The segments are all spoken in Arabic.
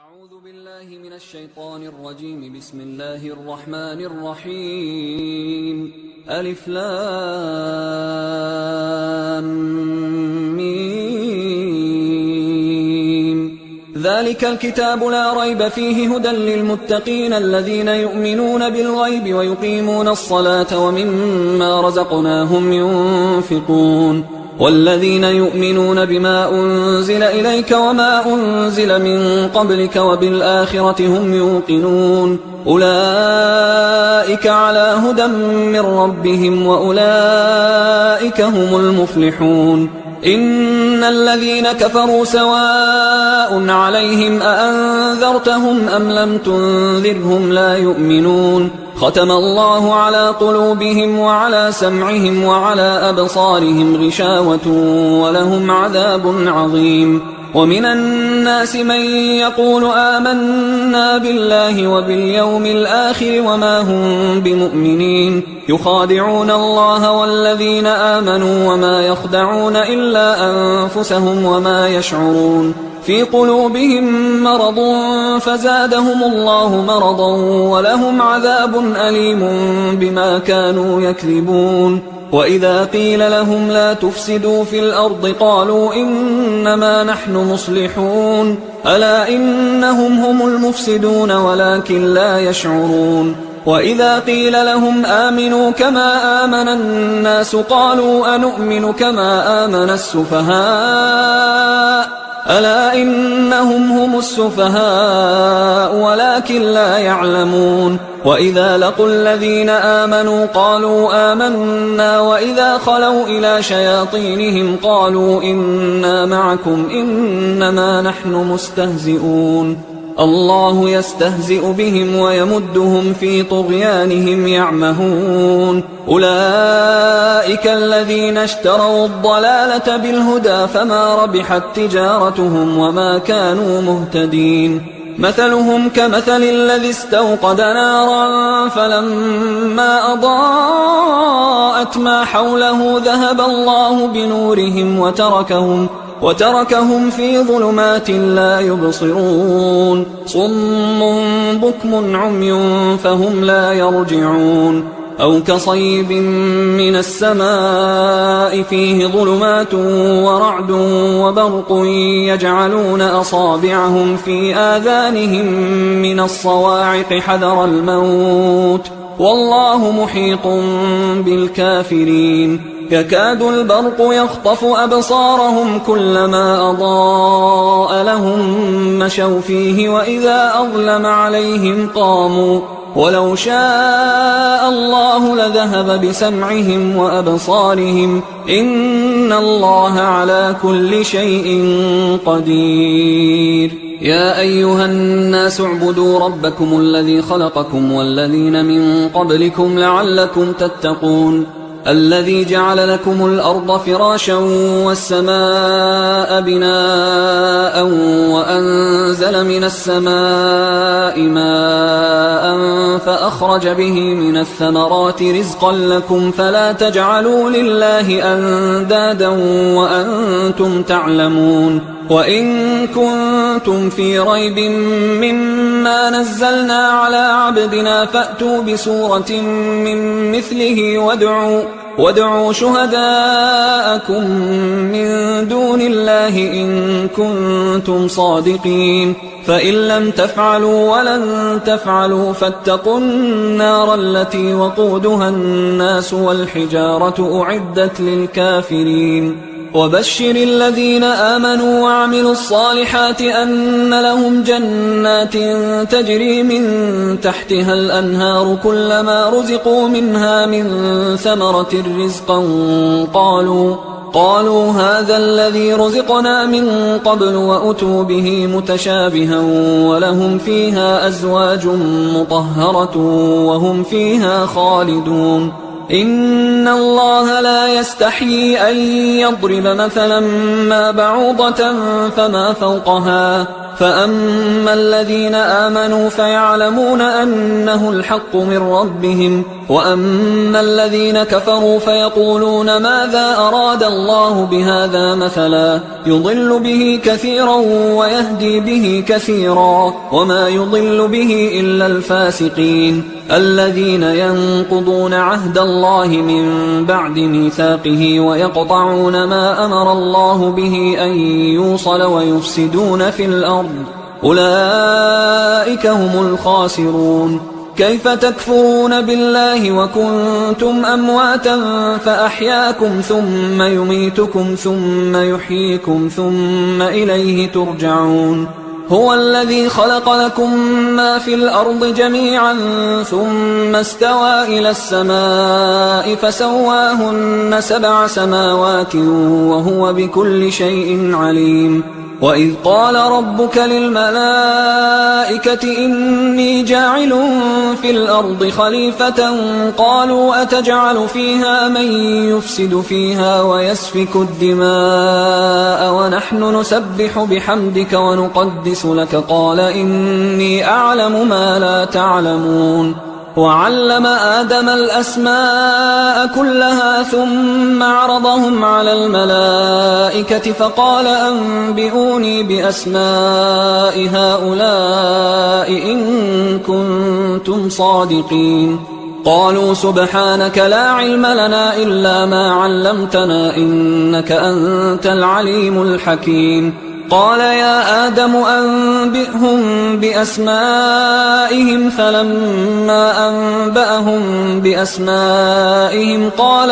أعوذ بالله من الشيطان الرجيم. بسم الله الرحمن الرحيم. ألف لام ميم. ذلك الكتاب لا ريب فيه هدى للمتقين الذين يؤمنون بالغيب ويقيمون الصلاة ومما رزقناهم ينفقون والذين يؤمنون بما أنزل إليك وما أنزل من قبلك وبالآخرة هم يوقنون أولئك على هدى من ربهم وأولئك هم المفلحون. إن الذين كفروا سواء عليهم أأنذرتهم أم لم تنذرهم لا يؤمنون. ختم الله على قلوبهم وعلى سمعهم وعلى أبصارهم غشاوة ولهم عذاب عظيم. ومن الناس من يقول آمنا بالله وباليوم الآخر وما هم بمؤمنين يخادعون الله والذين آمنوا وما يخدعون إلا أنفسهم وما يشعرون. في قلوبهم مرض فزادهم الله مرضا ولهم عذاب أليم بما كانوا يكذبون. وإذا قيل لهم لا تفسدوا في الأرض قالوا إنما نحن مصلحون ألا إنهم هم المفسدون ولكن لا يشعرون. وإذا قيل لهم آمنوا كما آمن الناس قالوا أنؤمن كما آمن السفهاء ألا إنهم هم السفهاء ولكن لا يعلمون. وإذا لقوا الذين آمنوا قالوا آمنا وإذا خلوا إلى شياطينهم قالوا إنا معكم إنما نحن مستهزئون. الله يستهزئ بهم ويمدهم في طغيانهم يعمهون. أولئك الذين اشتروا الضلالة بالهدى فما ربحت تجارتهم وما كانوا مهتدين. مثلهم كمثل الذي استوقد نارا فلما أضاءت ما حوله ذهب الله بنورهم وتركهم في ظلمات لا يبصرون. صم بكم عمي فهم لا يرجعون. أو كصيب من السماء فيه ظلمات ورعد وبرق يجعلون أصابعهم في آذانهم من الصواعق حذر الموت والله محيط بالكافرين. يكاد البرق يخطف أبصارهم كلما أضاء لهم مشوا فيه وإذا أظلم عليهم قاموا ولو شاء الله لذهب بسمعهم وأبصارهم إن الله على كل شيء قدير. يا أيها الناس اعبدوا ربكم الذي خلقكم والذين من قبلكم لعلكم تتقون. الذي جعل لكم الأرض فراشا والسماء بناء وأنزل من السماء ماء فأخرج به من الثمرات رزقا لكم فلا تجعلوا لله أندادا وأنتم تعلمون. وإن كنتم في ريب مما نزلنا على عبدنا فأتوا بسورة من مثله وادعوا شهداءكم من دون الله إن كنتم صادقين. فإن لم تفعلوا ولن تفعلوا فاتقوا النار التي وقودها الناس والحجارة أعدت للكافرين. وبشر الذين آمنوا وعملوا الصالحات أن لهم جنات تجري من تحتها الأنهار كلما رزقوا منها من ثمرة رزقا قالوا هذا الذي رزقنا من قبل وأتوا به متشابها ولهم فيها أزواج مطهرة وهم فيها خالدون. إن الله لا يستحيي أن يضرب مثلا ما بعوضة فما فوقها فأما الذين آمنوا فيعلمون أنه الحق من ربهم، وأما الذين كفروا فيقولون ماذا أراد الله بهذا مثلا يضل به كثيرا ويهدي به كثيرا، وما يضل به إلا الفاسقين الذين ينقضون عهد الله من بعد ميثاقه ويقطعون ما أمر الله به أن يوصل ويفسدون في الأرض، أولئك هم الخاسرون. كيف تكفرون بالله وكنتم أمواتا فأحياكم ثم يميتكم ثم يحييكم ثم إليه ترجعون. هو الذي خلق لكم ما في الأرض جميعا ثم استوى إلى السماء فسواهن 7 سماوات وهو بكل شيء عليم. وإذ قال ربك للملائكة إني جاعل في الأرض خليفة قالوا أتجعل فيها من يفسد فيها ويسفك الدماء ونحن نسبح بحمدك ونقدس لك قال إني أعلم ما لا تعلمون. وعلم آدم الأسماء كلها ثم عرضهم على الملائكة فقال أنبئوني بأسماء هؤلاء إن كنتم صادقين. قالوا سبحانك لا علم لنا إلا ما علمتنا إنك أنت العليم الحكيم. قال يا آدم أنبئهم بأسمائهم فلما أنبأهم بأسمائهم قال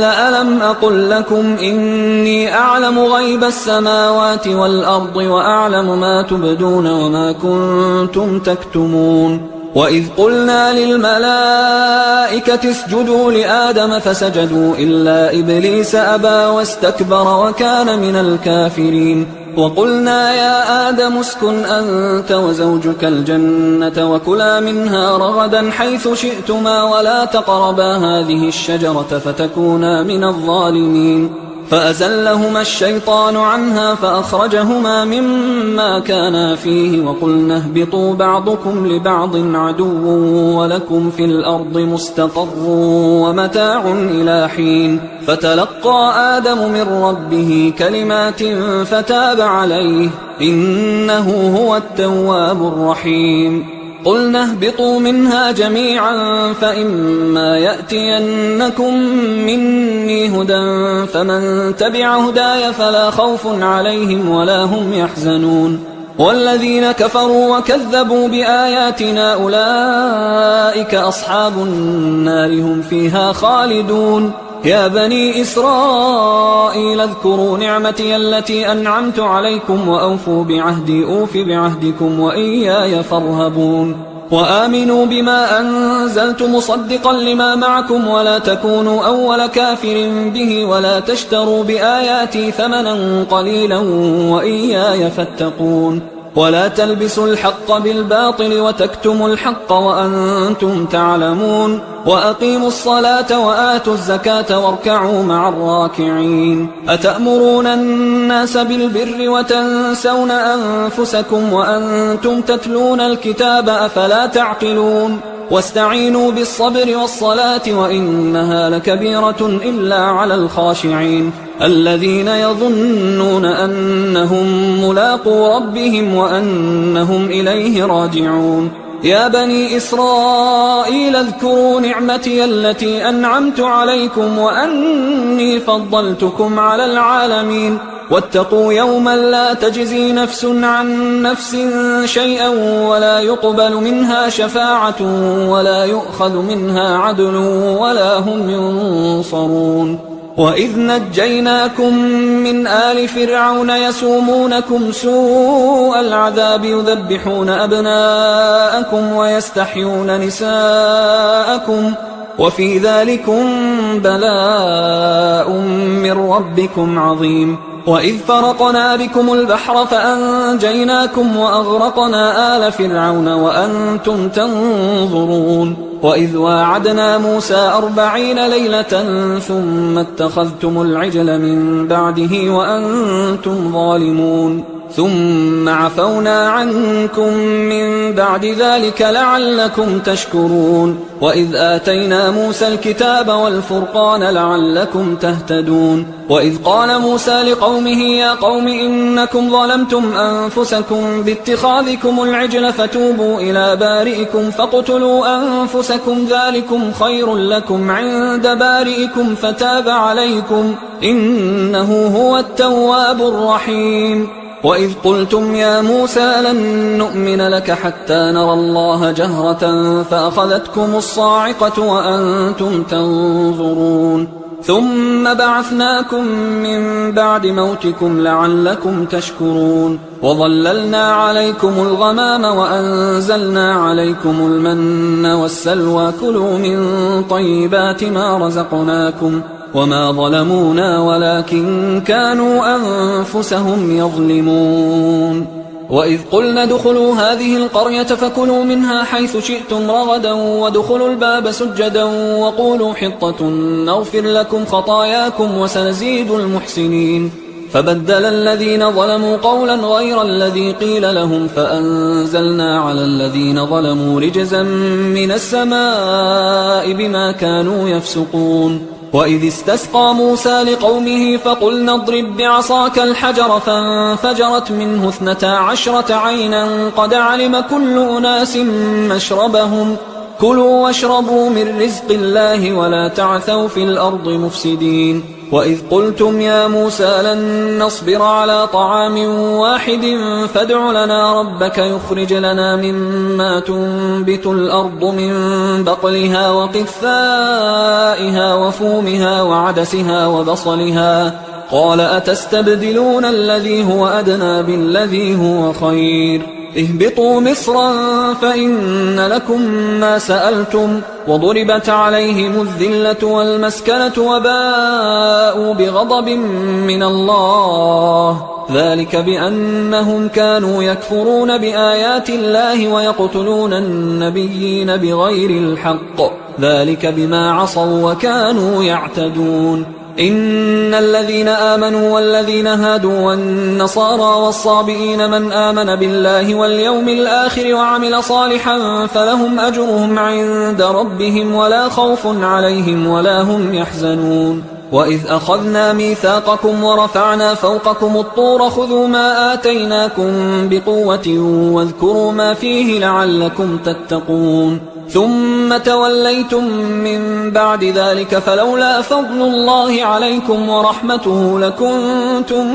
ألم أقل لكم إني أعلم غيب السماوات والأرض وأعلم ما تبدون وما كنتم تكتمون. وإذ قلنا للملائكة اسجدوا لآدم فسجدوا إلا إبليس أبى واستكبر وكان من الكافرين. وقلنا يا آدم اسكن أنت وزوجك الجنة وكلا منها رغدا حيث شئتما ولا تقربا هذه الشجرة فتكونا من الظالمين. فأزلهما الشيطان عنها فأخرجهما مما كانا فيه وقلنا اهبطوا بعضكم لبعض عدو ولكم في الأرض مستقر ومتاع إلى حين. فتلقى آدم من ربه كلمات فتاب عليه إنه هو التواب الرحيم. قلنا اهبطوا منها جميعا فإما يأتينكم مني هدى فمن تبع هداي فلا خوف عليهم ولا هم يحزنون. والذين كفروا وكذبوا بآياتنا أولئك أصحاب النار هم فيها خالدون. يا بني إسرائيل اذكروا نعمتي التي أنعمت عليكم وأوفوا بعهدي أوف بعهدكم وإياي فارهبون. وآمنوا بما أنزلت مصدقا لما معكم ولا تكونوا أول كافر به ولا تشتروا بآياتي ثمنا قليلا وإياي فاتقون. ولا تلبسوا الحق بالباطل وتكتموا الحق وأنتم تعلمون. وأقيموا الصلاة وآتوا الزكاة واركعوا مع الراكعين. أتأمرون الناس بالبر وتنسون أنفسكم وأنتم تتلون الكتاب أفلا تعقلون. واستعينوا بالصبر والصلاة وإنها لكبيرة إلا على الخاشعين الذين يظنون أنهم ملاقو ربهم وأنهم إليه راجعون. يا بني إسرائيل اذكروا نعمتي التي أنعمت عليكم وأني فضلتكم على العالمين. واتقوا يوما لا تجزي نفس عن نفس شيئا ولا يقبل منها شفاعة ولا يؤخذ منها عدل ولا هم ينصرون. وإذ نجيناكم من آل فرعون يسومونكم سوء العذاب يذبحون أبناءكم ويستحيون نساءكم وفي ذلكم بلاء من ربكم عظيم. وإذ فرقنا بكم البحر فأنجيناكم وأغرقنا آل فرعون وأنتم تنظرون. وإذ واعدنا موسى 40 ليلة ثم اتخذتم العجل من بعده وأنتم ظالمون. ثم عفونا عنكم من بعد ذلك لعلكم تشكرون وإذ آتينا موسى الكتاب والفرقان لعلكم تهتدون وإذ قال موسى لقومه يا قوم إنكم ظلمتم أنفسكم باتخاذكم العجل فتوبوا إلى بارئكم فاقتلوا أنفسكم ذلكم خير لكم عند بارئكم فتاب عليكم إنه هو التواب الرحيم وإذ قلتم يا موسى لن نؤمن لك حتى نرى الله جهرة فأخذتكم الصاعقة وأنتم تنظرون ثم بعثناكم من بعد موتكم لعلكم تشكرون وظللنا عليكم الغمام وأنزلنا عليكم المن والسلوى كلوا من طيبات ما رزقناكم وما ظلمونا ولكن كانوا أنفسهم يظلمون وإذ قلنا ادخلوا هذه القرية فكلوا منها حيث شئتم رغدا وادخلوا الباب سجدا وقولوا حطة نغفر لكم خطاياكم وسنزيد المحسنين فبدل الذين ظلموا قولا غير الذي قيل لهم فأنزلنا على الذين ظلموا رجزا من السماء بما كانوا يفسقون وإذ استسقى موسى لقومه فقلنا اضرب بعصاك الحجر فانفجرت منه 12 عينا قد علم كل أناس مشربهم كلوا واشربوا من رزق الله ولا تعثوا في الأرض مفسدين وإذ قلتم يا موسى لن نصبر على طعام واحد فادع لنا ربك يخرج لنا مما تنبت الأرض من بقلها وقثائها وفومها وعدسها وبصلها قال أتستبدلون الذي هو أدنى بالذي هو خير اهبطوا مصرا فإن لكم ما سألتم وضربت عليهم الذلة والمسكنة وباءوا بغضب من الله ذلك بأنهم كانوا يكفرون بآيات الله ويقتلون النبيين بغير الحق ذلك بما عصوا وكانوا يعتدون إن الذين آمنوا والذين هادوا والنصارى والصابئين من آمن بالله واليوم الآخر وعمل صالحا فلهم أجرهم عند ربهم ولا خوف عليهم ولا هم يحزنون وإذ أخذنا ميثاقكم ورفعنا فوقكم الطور خذوا ما آتيناكم بقوة واذكروا ما فيه لعلكم تتقون ثم توليتم من بعد ذلك فلولا فضل الله عليكم ورحمته لكنتم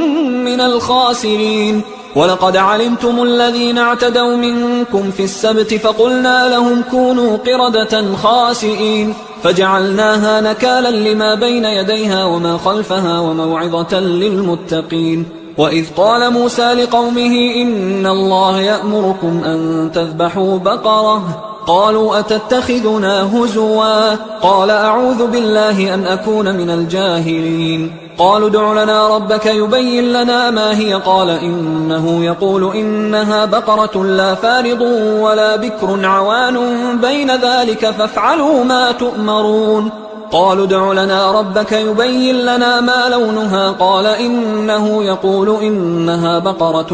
من الخاسرين ولقد علمتم الذين اعتدوا منكم في السبت فقلنا لهم كونوا قردة خاسئين فجعلناها نكالا لما بين يديها وما خلفها وموعظة للمتقين وإذ قال موسى لقومه إن الله يأمركم أن تذبحوا بقرة قالوا أتتخذنا هزوا قال أعوذ بالله أن أكون من الجاهلين قالوا ادع لنا ربك يبين لنا ما هي قال إنه يقول إنها بقرة لا فارض ولا بكر عوان بين ذلك فافعلوا ما تؤمرون قالوا ادع لنا ربك يبين لنا ما لونها قال إنه يقول إنها بقرة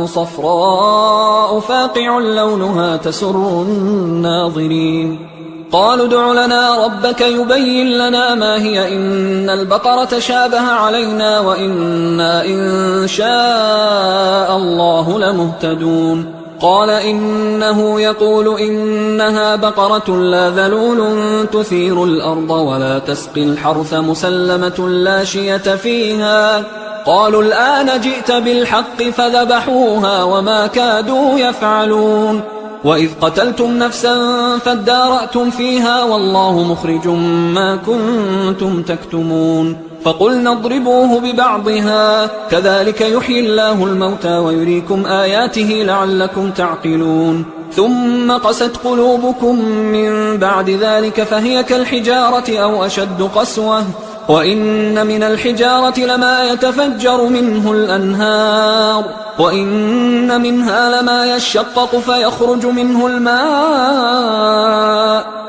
صفراء فاقع لونها تسر الناظرين قالوا ادع لنا ربك يبين لنا ما هي إن البقرة شابه علينا وإنا إن شاء الله لمهتدون قال إنه يقول إنها بقرة لا ذلول تثير الأرض ولا تسقي الحرث مسلمة لا شية فيها قالوا الآن جئت بالحق فذبحوها وما كادوا يفعلون وإذ قتلتم نفسا فادارأتم فيها والله مخرج ما كنتم تكتمون فقلنا اضربوه ببعضها كذلك يحيي الله الموتى ويريكم آياته لعلكم تعقلون ثم قست قلوبكم من بعد ذلك فهي كالحجارة أو أشد قسوة وإن من الحجارة لما يتفجر منه الأنهار وإن منها لما يشقق فيخرج منه الماء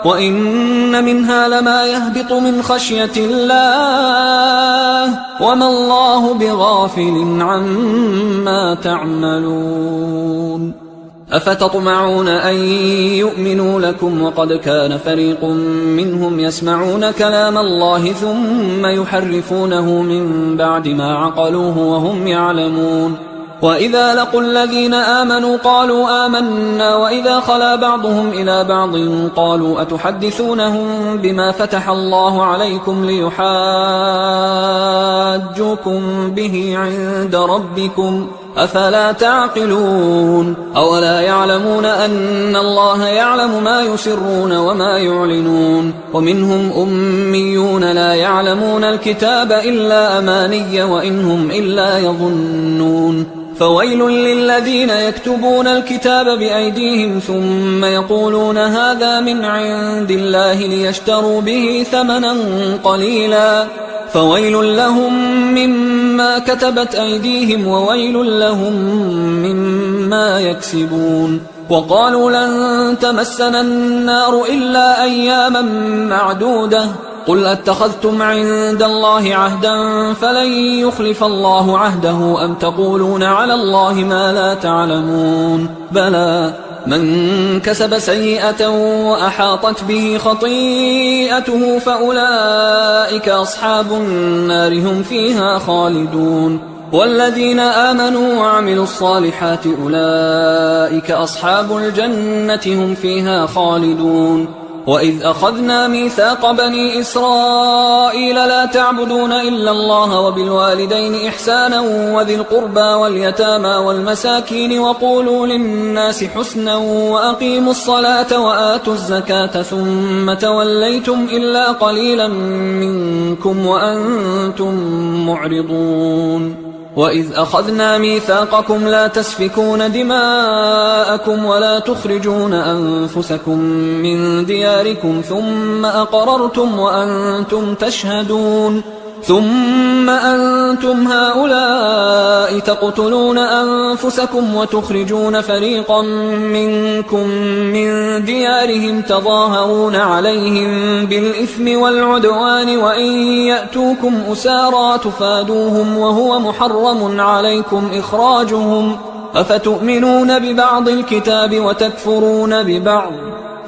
وإن منها لما يهبط من خشية الله وما الله بغافل عما تعملون أفتطمعون أن يؤمنوا لكم وقد كان فريق منهم يسمعون كلام الله ثم يحرفونه من بعد ما عقلوه وهم يعلمون وإذا لقوا الذين آمنوا قالوا آمنا وإذا خلا بعضهم إلى بعض قالوا أتحدثونهم بما فتح الله عليكم ليحاجوكم به عند ربكم أفلا تعقلون أولا يعلمون أن الله يعلم ما يسرون وما يعلنون ومنهم أميون لا يعلمون الكتاب إلا أماني وإنهم إلا يظنون فويل للذين يكتبون الكتاب بأيديهم ثم يقولون هذا من عند الله ليشتروا به ثمنا قليلا فويل لهم مما كتبت أيديهم وويل لهم مما يكسبون وقالوا لن تمسنا النار إلا أياما معدودة قل أتخذتم عند الله عهدا فلن يخلف الله عهده أم تقولون على الله ما لا تعلمون بلى من كسب سيئة وأحاطت به خطيئته فأولئك أصحاب النار هم فيها خالدون والذين آمنوا وعملوا الصالحات أولئك أصحاب الجنة هم فيها خالدون وإذ أخذنا ميثاق بني إسرائيل لا تعبدون إلا الله وبالوالدين إحسانا وذي القربى واليتامى والمساكين وقولوا للناس حسنا وأقيموا الصلاة وآتوا الزكاة ثم توليتم إلا قليلا منكم وأنتم معرضون وإذ أخذنا ميثاقكم لا تسفكون دماءكم ولا تخرجون أنفسكم من دياركم ثم أقررتم وأنتم تشهدون ثم أنتم هؤلاء تقتلون أنفسكم وتخرجون فريقا منكم من ديارهم تظاهرون عليهم بالإثم والعدوان وإن يأتوكم أسارى تفادوهم وهو محرم عليكم إخراجهم أفتؤمنون ببعض الكتاب وتكفرون ببعض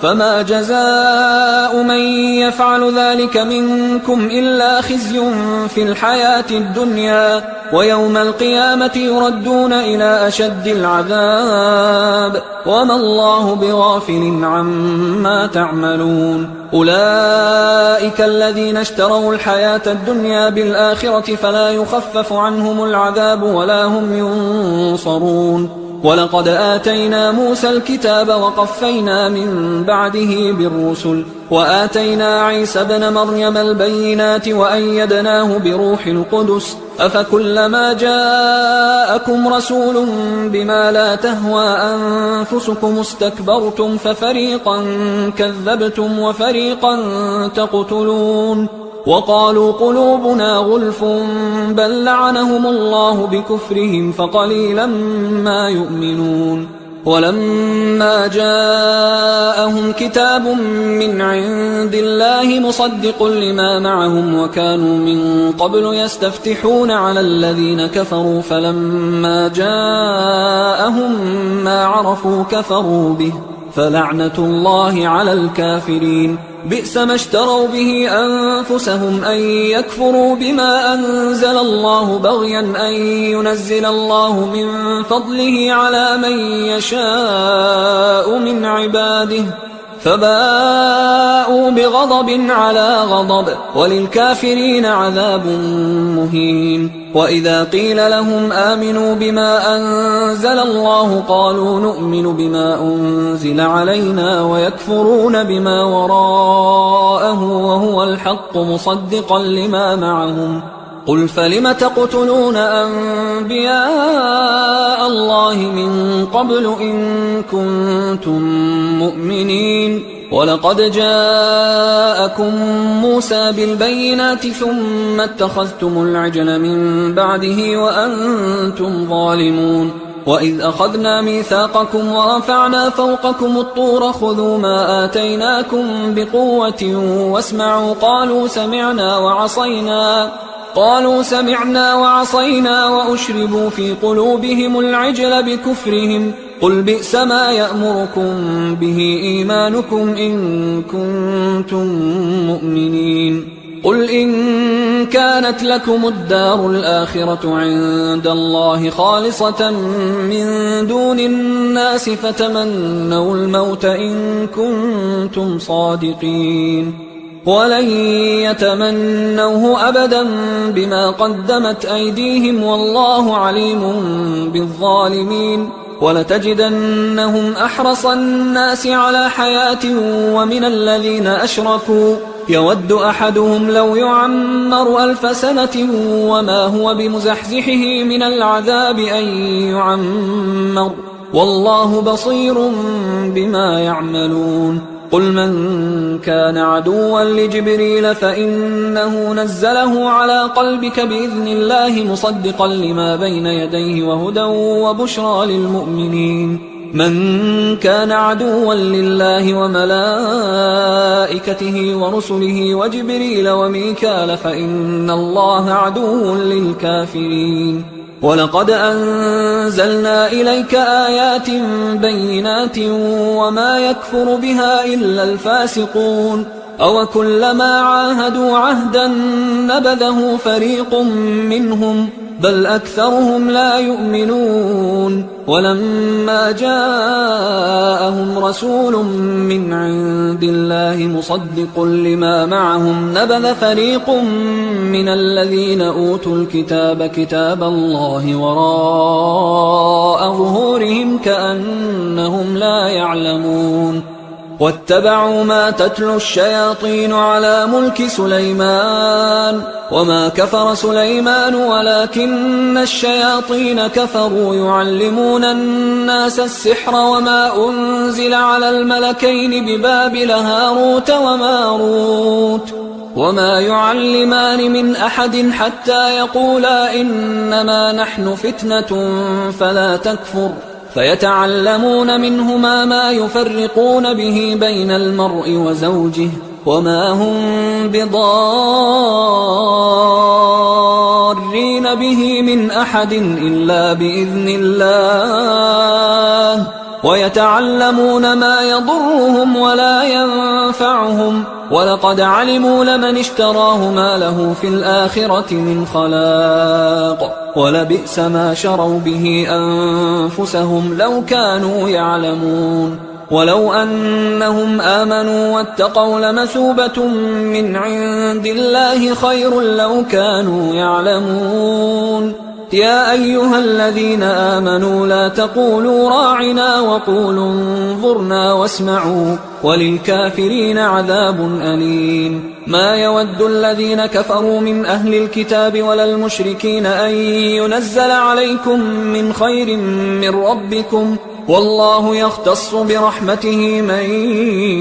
فما جزاء من يفعل ذلك منكم إلا خزي في الحياة الدنيا ويوم القيامة يردون إلى أشد العذاب وما الله بغافل عما تعملون أولئك الذين اشتروا الحياة الدنيا بالآخرة فلا يخفف عنهم العذاب ولا هم ينصرون ولقد آتينا موسى الكتاب وقفينا من بعده بالرسل وآتينا عيسى ابن مريم البينات وأيدناه بروح القدس أفكلما جاءكم رسول بما لا تهوى أنفسكم استكبرتم ففريقا كذبتم وفريقا تقتلون وقالوا قلوبنا غلف بل لعنهم الله بكفرهم فقليلا ما يؤمنون ولما جاءهم كتاب من عند الله مصدق لما معهم وكانوا من قبل يستفتحون على الذين كفروا فلما جاءهم ما عرفوا كفروا به فلعنة الله على الكافرين بئس ما اشتروا به أنفسهم أن يكفروا بما أنزل الله بغيا أن ينزل الله من فضله على من يشاء من عباده فباءوا بغضب على غضب وللكافرين عذاب مهين وإذا قيل لهم آمنوا بما أنزل الله قالوا نؤمن بما أنزل علينا ويكفرون بما وراءه وهو الحق مصدقا لما معهم قل فلم تقتلون أنبياء الله من قبل إن كنتم مؤمنين ولقد جاءكم موسى بالبينات ثم اتخذتم العجل من بعده وأنتم ظالمون وإذ أخذنا ميثاقكم ورفعنا فوقكم الطور خذوا ما آتيناكم بقوة واسمعوا قالوا سمعنا وعصينا وأشربوا في قلوبهم العجل بكفرهم قل بئس ما يأمركم به إيمانكم إن كنتم مؤمنين قل إن كانت لكم الدار الآخرة عند الله خالصة من دون الناس فتمنوا الموت إن كنتم صادقين ولن يتمنوه أبدا بما قدمت أيديهم والله عليم بالظالمين ولتجدنهم أحرص الناس على حياة ومن الذين أشركوا يود أحدهم لو يعمر 1000 سنة وما هو بمزحزحه من العذاب أن يعمر والله بصير بما يعملون قل من كان عدوا لجبريل فإنه نزله على قلبك بإذن الله مصدقا لما بين يديه وهدى وبشرى للمؤمنين من كان عدوا لله وملائكته ورسله وجبريل وميكال فإن الله عدو للكافرين ولقد أنزلنا إليك آيات بينات وما يكفر بها إلا الفاسقون أوكلما عاهدوا عهدا نبذه فريق منهم بل أكثرهم لا يؤمنون ولما جاءهم رسول من عند الله مصدق لما معهم نبذ فريق من الذين أوتوا الكتاب كتاب الله وراء ظهورهم كأنهم لا يعلمون واتبعوا ما تتلو الشياطين على ملك سليمان وما كفر سليمان ولكن الشياطين كفروا يعلمون الناس السحر وما أنزل على الملكين ببابل هاروت وماروت وما يعلمان من أحد حتى يقولا إنما نحن فتنة فلا تكفر فيتعلمون منهما ما يفرقون به بين المرء وزوجه وما هم بضارين به من أحد إلا بإذن الله ويتعلمون ما يضرهم ولا ينفعهم ولقد علموا لمن اشتراه ما له في الآخرة من خلاق ولبئس ما شروا به أنفسهم لو كانوا يعلمون ولو أنهم آمنوا واتقوا لمثوبة من عند الله خير لو كانوا يعلمون يا أيها الذين آمنوا لا تقولوا راعنا وقولوا انظرنا واسمعوا وللكافرين عذاب أليم ما يود الذين كفروا من أهل الكتاب ولا المشركين أن ينزل عليكم من خير من ربكم والله يختص برحمته من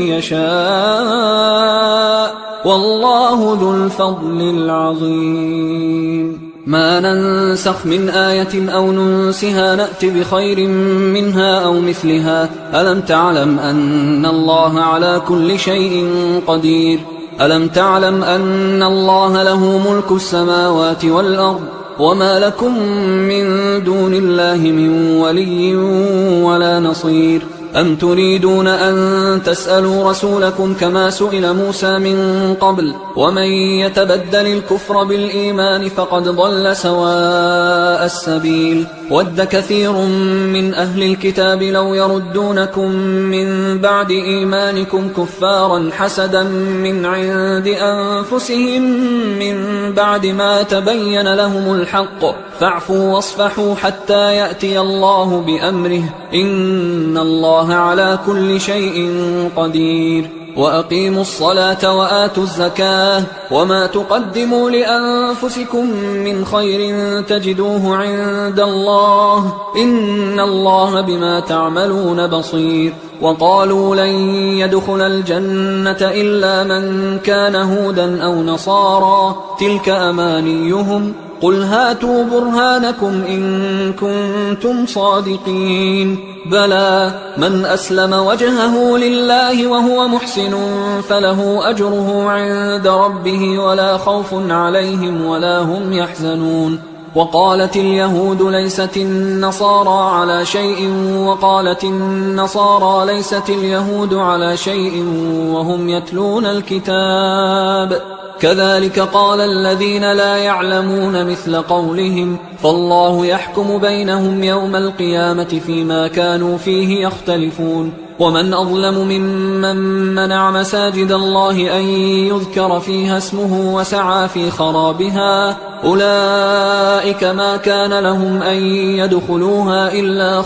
يشاء والله ذو الفضل العظيم ما ننسخ من آية أو ننسها نأت بخير منها أو مثلها ألم تعلم أن الله على كل شيء قدير ألم تعلم أن الله له ملك السماوات والأرض وما لكم من دون الله من ولي ولا نصير أم تريدون أن تسألوا رسولكم كما سئل موسى من قبل ومن يتبدل الكفر بالإيمان فقد ضل سواء السبيل ود كثير من أهل الكتاب لو يردونكم من بعد إيمانكم كفارا حسدا من عند أنفسهم من بعد ما تبين لهم الحق فاعفوا واصفحوا حتى يأتي الله بأمره إن الله على كل شيء قدير وأقيموا الصلاة وآتوا الزكاة وما تقدموا لأنفسكم من خير تجدوه عند الله إن الله بما تعملون بصير. وقالوا لن يدخل الجنة إلا من كان هودا أو نصارى تلك أمانيهم قل هاتوا برهانكم إن كنتم صادقين بلى من أسلم وجهه لله وهو محسن فله أجره عند ربه ولا خوف عليهم ولا هم يحزنون. وقالت اليهود ليست النصارى على شيء وقالت النصارى ليست اليهود على شيء وهم يتلون الكتاب كذلك قال الذين لا يعلمون مثل قولهم فالله يحكم بينهم يوم القيامة فيما كانوا فيه يختلفون. ومن أظلم ممن منع مساجد الله أن يذكر فيها اسمه وسعى في خرابها أولئك ما كان لهم أن يدخلوها إلا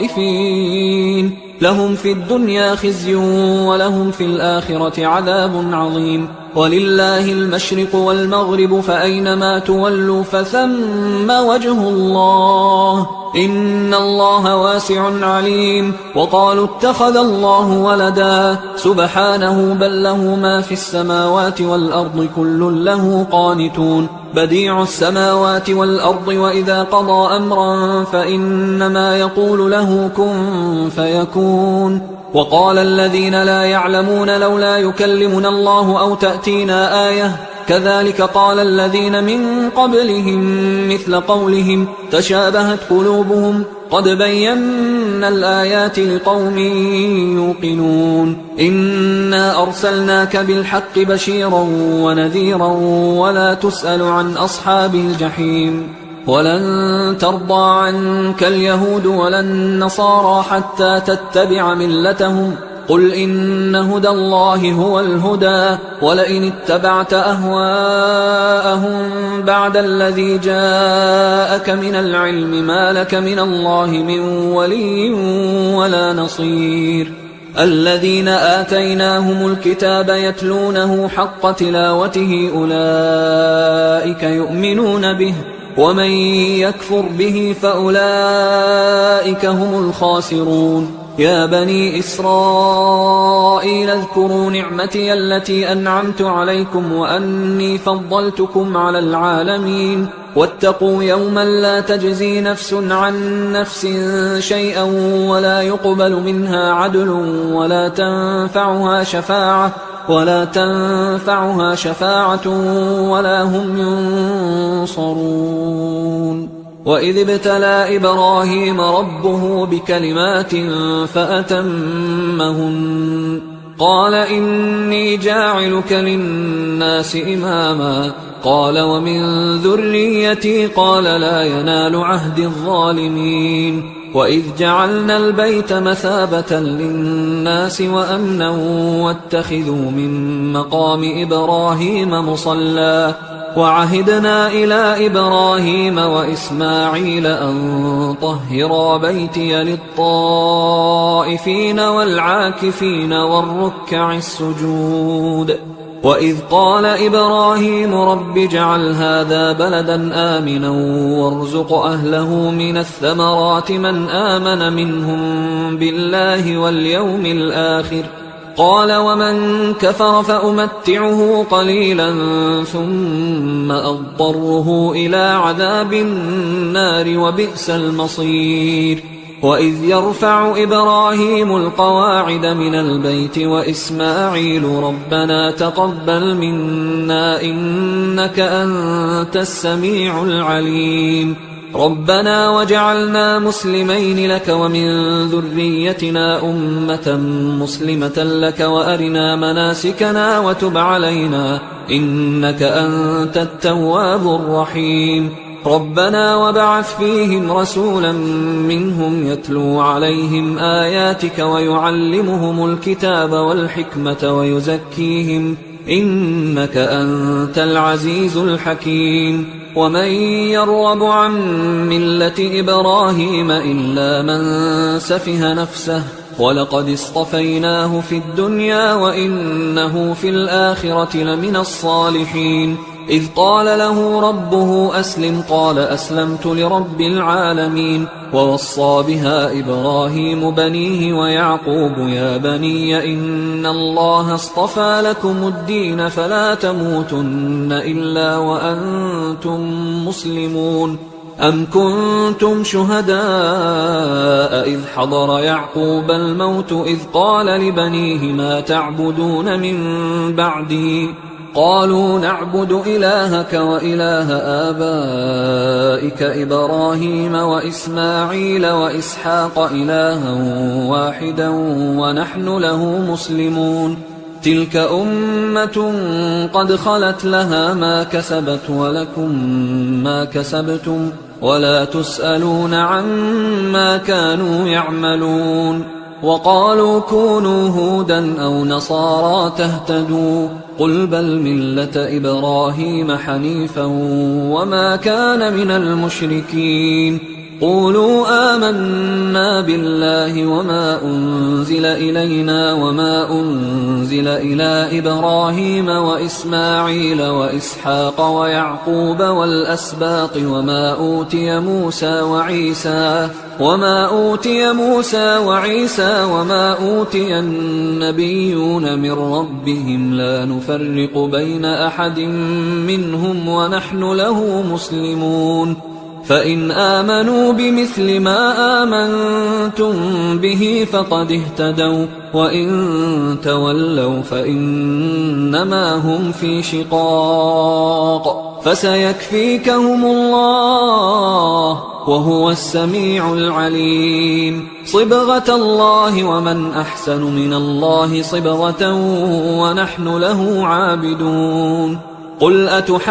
خائفين لهم في الدنيا خزي ولهم في الآخرة عذاب عظيم. ولله المشرق والمغرب فأينما تولوا فثم وجه الله إن الله واسع عليم. وقالوا اتخذ الله ولدا سبحانه بل له ما في السماوات والأرض كل له قانتون بديع السماوات والأرض وإذا قضى أمرا فإنما يقول له كن فيكون. وقال الذين لا يعلمون لولا يكلمنا الله أو تأتينا آية كذلك قال الذين من قبلهم مثل قولهم تشابهت قلوبهم قد بينا الآيات لقوم يوقنون. إنا أرسلناك بالحق بشيرا ونذيرا ولا تسأل عن أصحاب الجحيم. ولن ترضى عنك اليهود ولا النصارى حتى تتبع ملتهم قل إن هدى الله هو الهدى ولئن اتبعت أهواءهم بعد الذي جاءك من العلم ما لك من الله من ولي ولا نصير. الذين آتيناهم الكتاب يتلونه حق تلاوته أولئك يؤمنون به ومن يكفر به فأولئك هم الخاسرون. يا بني إسرائيل اذكروا نعمتي التي أنعمت عليكم وأني فضلتكم على العالمين واتقوا يوما لا تجزي نفس عن نفس شيئا ولا يقبل منها عدل ولا تنفعها شفاعة ولا هم ينصرون. وإذ ابتلى إبراهيم ربه بكلمات فأتمهن قال إني جاعلك للناس إماما قال ومن ذريتي قال لا ينال عهد الظالمين. وإذ جعلنا البيت مثابة للناس وأمنا واتخذوا من مقام إبراهيم مصلى وعهدنا إلى إبراهيم وإسماعيل أن طهرا بيتي للطائفين والعاكفين والركع السجود. وإذ قال إبراهيم رب اجعل هذا بلدا آمنا وارزق أهله من الثمرات من آمن منهم بالله واليوم الآخر قال ومن كفر فأمتعه قليلا ثم أضطره إلى عذاب النار وبئس المصير. وإذ يرفع إبراهيم القواعد من البيت وإسماعيل ربنا تقبل منا إنك أنت السميع العليم ربنا وجعلنا مسلمين لك ومن ذريتنا أمة مسلمة لك وأرنا مناسكنا وتب علينا إنك أنت التواب الرحيم ربنا وبعث فيهم رسولا منهم يتلو عليهم آياتك ويعلمهم الكتاب والحكمة ويزكيهم إنك أنت العزيز الحكيم. ومن يرغب عن ملة إبراهيم إلا من سفه نفسه ولقد اصطفيناه في الدنيا وإنه في الآخرة لمن الصالحين. إذ قال له ربه أسلم قال أسلمت لرب العالمين. ووصى بها إبراهيم بنيه ويعقوب يا بني إن الله اصطفى لكم الدين فلا تموتن إلا وأنتم مسلمون. أم كنتم شهداء إذ حضر يعقوب الموت إذ قال لبنيه ما تعبدون من بعدي قالوا نعبد إلهك وإله آبائك إبراهيم وإسماعيل وإسحاق إلها واحدا ونحن له مسلمون. تلك أمة قد خلت لها ما كسبت ولكم ما كسبتم ولا تسألون عما كانوا يعملون. وقالوا كونوا هودا أو نصارى تهتدوا قل بل ملة إبراهيم حنيفا وما كان من المشركين. قولوا آمنا بالله وما أنزل إلينا وما أنزل إلى إبراهيم وإسماعيل وإسحاق ويعقوب والأسباط وما أوتي موسى وعيسى وما أوتي النبيون من ربهم لا نفرق بين أحد منهم ونحن له مسلمون. فإن آمنوا بمثل ما آمنتم به فقد اهتدوا وإن تولوا فإنما هم في شقاق فسيكفيكهم الله وهو السميع العليم. صبغة الله ومن أحسن من الله صبغة ونحن له عابدون. قل أتحاجوننا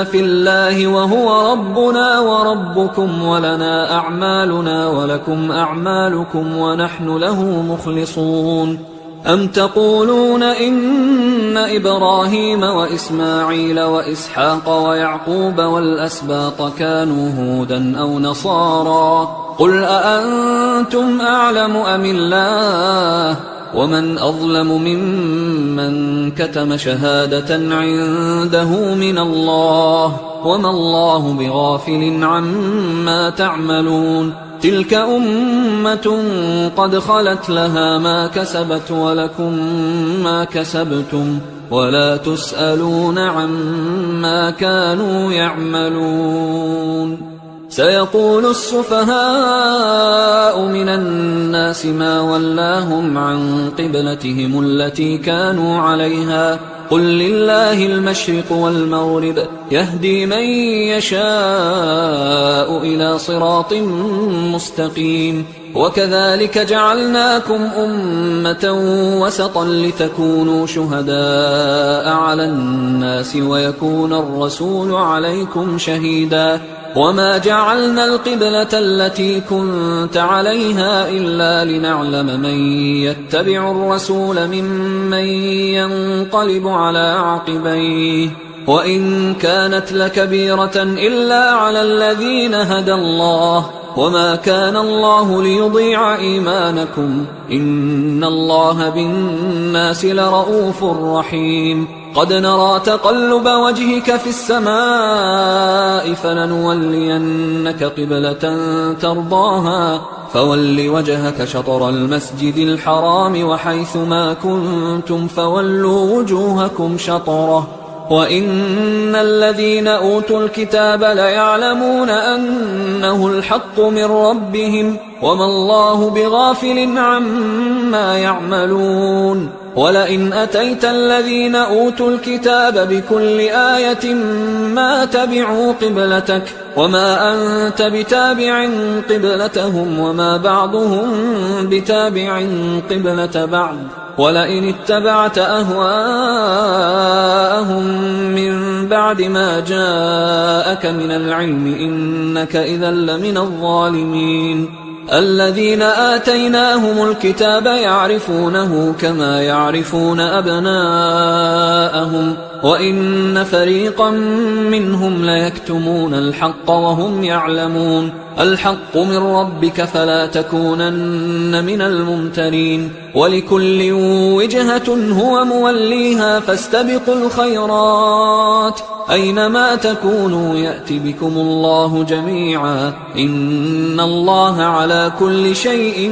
في الله وهو ربنا وربكم ولنا أعمالنا ولكم أعمالكم ونحن له مخلصون. أم تقولون إن إبراهيم وإسماعيل وإسحاق ويعقوب والأسباط كانوا هودا أو نصارى قل أأنتم أعلم أم الله ومن أظلم ممن كتم شهادة عنده من الله وما الله بغافل عما تعملون. تلك أمة قد خلت لها ما كسبت ولكم ما كسبتم ولا تسألون عما كانوا يعملون. سيقول السفهاء من الناس ما ولاهم عن قبلتهم التي كانوا عليها قل لله المشرق والمغرب يهدي من يشاء إلى صراط مستقيم. وكذلك جعلناكم أمة وسطا لتكونوا شهداء على الناس ويكون الرسول عليكم شهيدا. وما جعلنا القبلة التي كنت عليها إلا لنعلم من يتبع الرسول ممن ينقلب على عقبيه وإن كانت لكبيرة إلا على الذين هدى الله وما كان الله ليضيع إيمانكم إن الله بالناس لرؤوف رحيم. قد نرى تقلب وجهك في السماء فلنولينك قبلة ترضاها فول وجهك شطر المسجد الحرام وحيث ما كنتم فولوا وجوهكم شطره وإن الذين أوتوا الكتاب ليعلمون أنه الحق من ربهم وما الله بغافل عما يعملون. ولئن أتيت الذين أوتوا الكتاب بكل آية ما تبعوا قبلتك وما أنت بتابع قبلتهم وما بعضهم بتابع قبلة بعض ولئن اتبعت أهواءهم من بعد ما جاءك من العلم إنك إذا لمن الظالمين. الذين آتيناهم الكتاب يعرفونه كما يعرفون أبناءهم وإن فريقا منهم ليكتمون الحق وهم يعلمون الحق من ربك فلا تكونن من الممترين ولكل وجهة هو موليها فاستبقوا الخيرات أينما تكونوا يأت بكم الله جميعا إن الله على كل شيء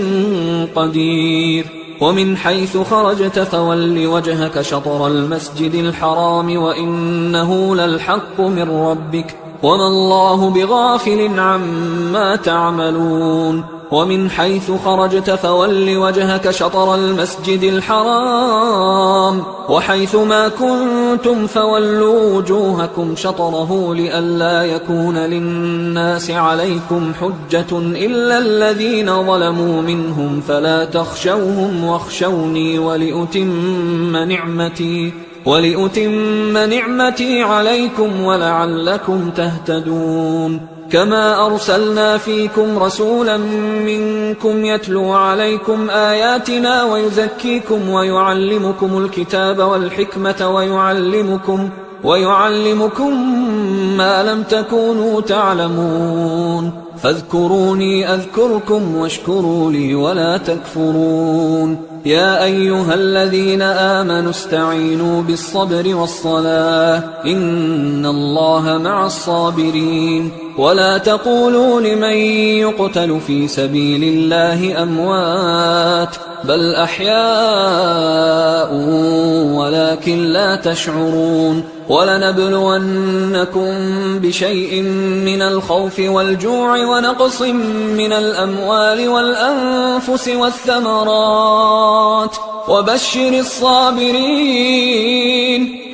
قدير ومن حيث خرجت فول وجهك شطر المسجد الحرام وإنه للحق من ربك وما الله بغافل عما تعملون ومن حيث خرجت فول وجهك شطر المسجد الحرام وحيث ما كنتم فولوا وجوهكم شطره لئلا يكون للناس عليكم حجة إلا الذين ظلموا منهم فلا تخشوهم واخشوني ولأتم نعمتي عليكم ولعلكم تهتدون كما أرسلنا فيكم رسولا منكم يتلو عليكم آياتنا ويزكيكم ويعلمكم الكتاب والحكمة ويعلمكم ما لم تكونوا تعلمون فاذكروني أذكركم واشكروا لي ولا تكفرون يا أيها الذين آمنوا استعينوا بالصبر والصلاة إن الله مع الصابرين ولا تقولوا لمن يقتل في سبيل الله أموات بل أحياء ولكن لا تشعرون ولنبلونكم بشيء من الخوف والجوع ونقص من الأموال والأنفس والثمرات وبشر الصابرين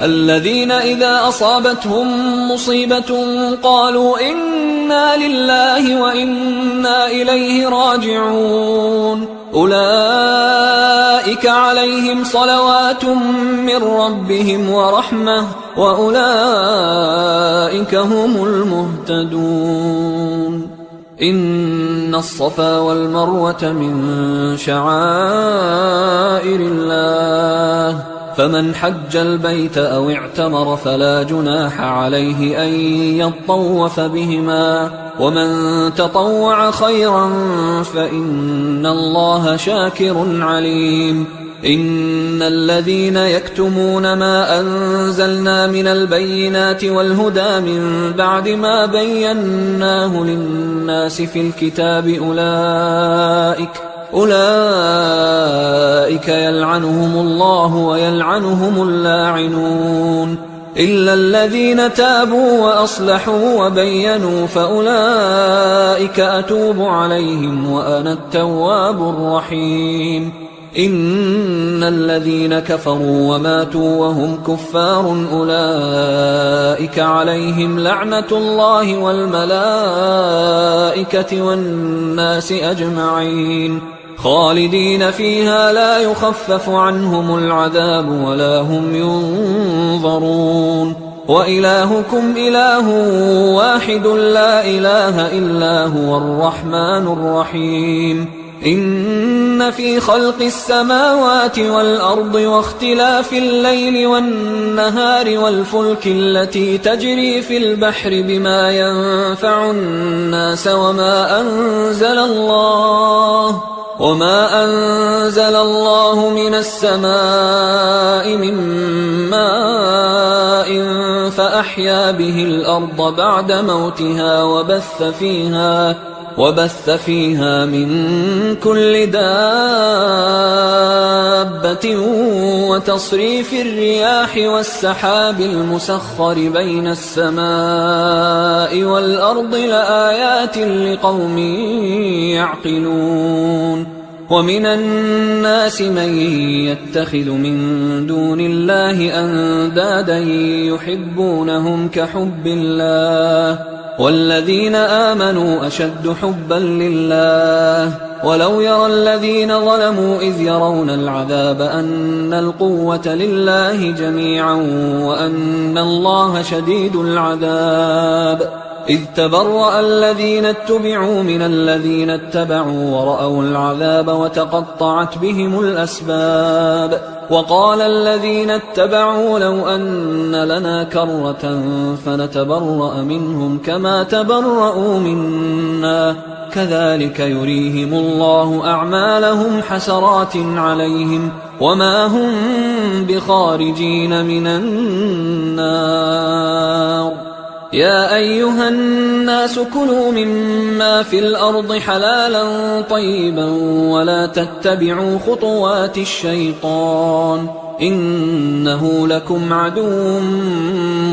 الذين إذا أصابتهم مصيبة قالوا إنا لله وإنا إليه راجعون أولئك عليهم صلوات من ربهم ورحمة وأولئك هم المهتدون إن الصفا والمروة من شعائر الله فمن حج البيت أو اعتمر فلا جناح عليه أن يطوف بهما ومن تطوع خيرا فإن الله شاكر عليم إن الذين يكتمون ما أنزلنا من البينات والهدى من بعد ما بيناه للناس في الكتاب أولئك يلعنهم الله ويلعنهم اللاعنون إلا الذين تابوا وأصلحوا وبينوا فأولئك أتوب عليهم وأنا التواب الرحيم إن الذين كفروا وماتوا وهم كفار أولئك عليهم لعنة الله والملائكة والناس أجمعين خالدين فيها لا يخفف عنهم العذاب ولا هم ينظرون وإلهكم إله واحد لا إله إلا هو الرحمن الرحيم إن في خلق السماوات والأرض واختلاف الليل والنهار والفلك التي تجري في البحر بما ينفع الناس وما أنزل الله من السماء من ماء فأحيا به الأرض بعد موتها وبث فيها من كل دابة وتصريف الرياح والسحاب المسخر بين السماء والأرض لآيات لقوم يعقلون ومن الناس من يتخذ من دون الله أندادا يحبونهم كحب الله والذين آمنوا أشد حبا لله ولو يرى الذين ظلموا إذ يرون العذاب أن القوة لله جميعا وأن الله شديد العذاب إذ تبرأ الذين اتبعوا من الذين اتبعوا ورأوا العذاب وتقطعت بهم الأسباب وقال الذين اتبعوا لو أن لنا كرة فنتبرأ منهم كما تبرأوا منا كذلك يريهم الله أعمالهم حسرات عليهم وما هم بخارجين من النار يا أيها الناس كلوا مما في الأرض حلالا طيبا ولا تتبعوا خطوات الشيطان إنه لكم عدو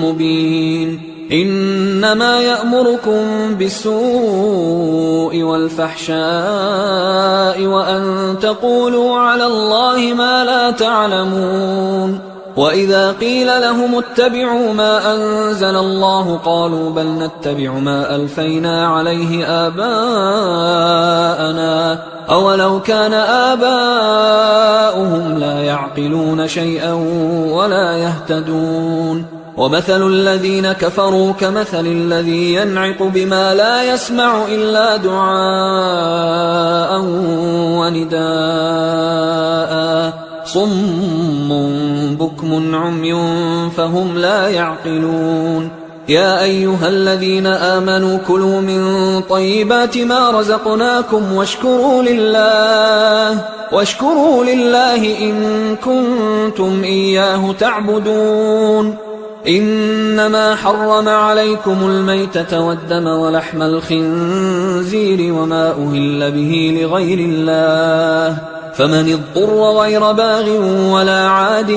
مبين إنما يأمركم بالسوء والفحشاء وأن تقولوا على الله ما لا تعلمون وإذا قيل لهم اتبعوا ما أنزل الله قالوا بل نتبع ما ألفينا عليه آباءنا أولو كان آباؤهم لا يعقلون شيئا ولا يهتدون ومثل الذين كفروا كمثل الذي ينعق بما لا يسمع إلا دعاء ونداء صم بكم عمي فهم لا يعقلون يا أيها الذين آمنوا كلوا من طيبات ما رزقناكم واشكروا لله إن كنتم إياه تعبدون إنما حرم عليكم الميتة والدم ولحم الخنزير وما أهل به لغير الله فمن اضطر غير باغ ولا عاد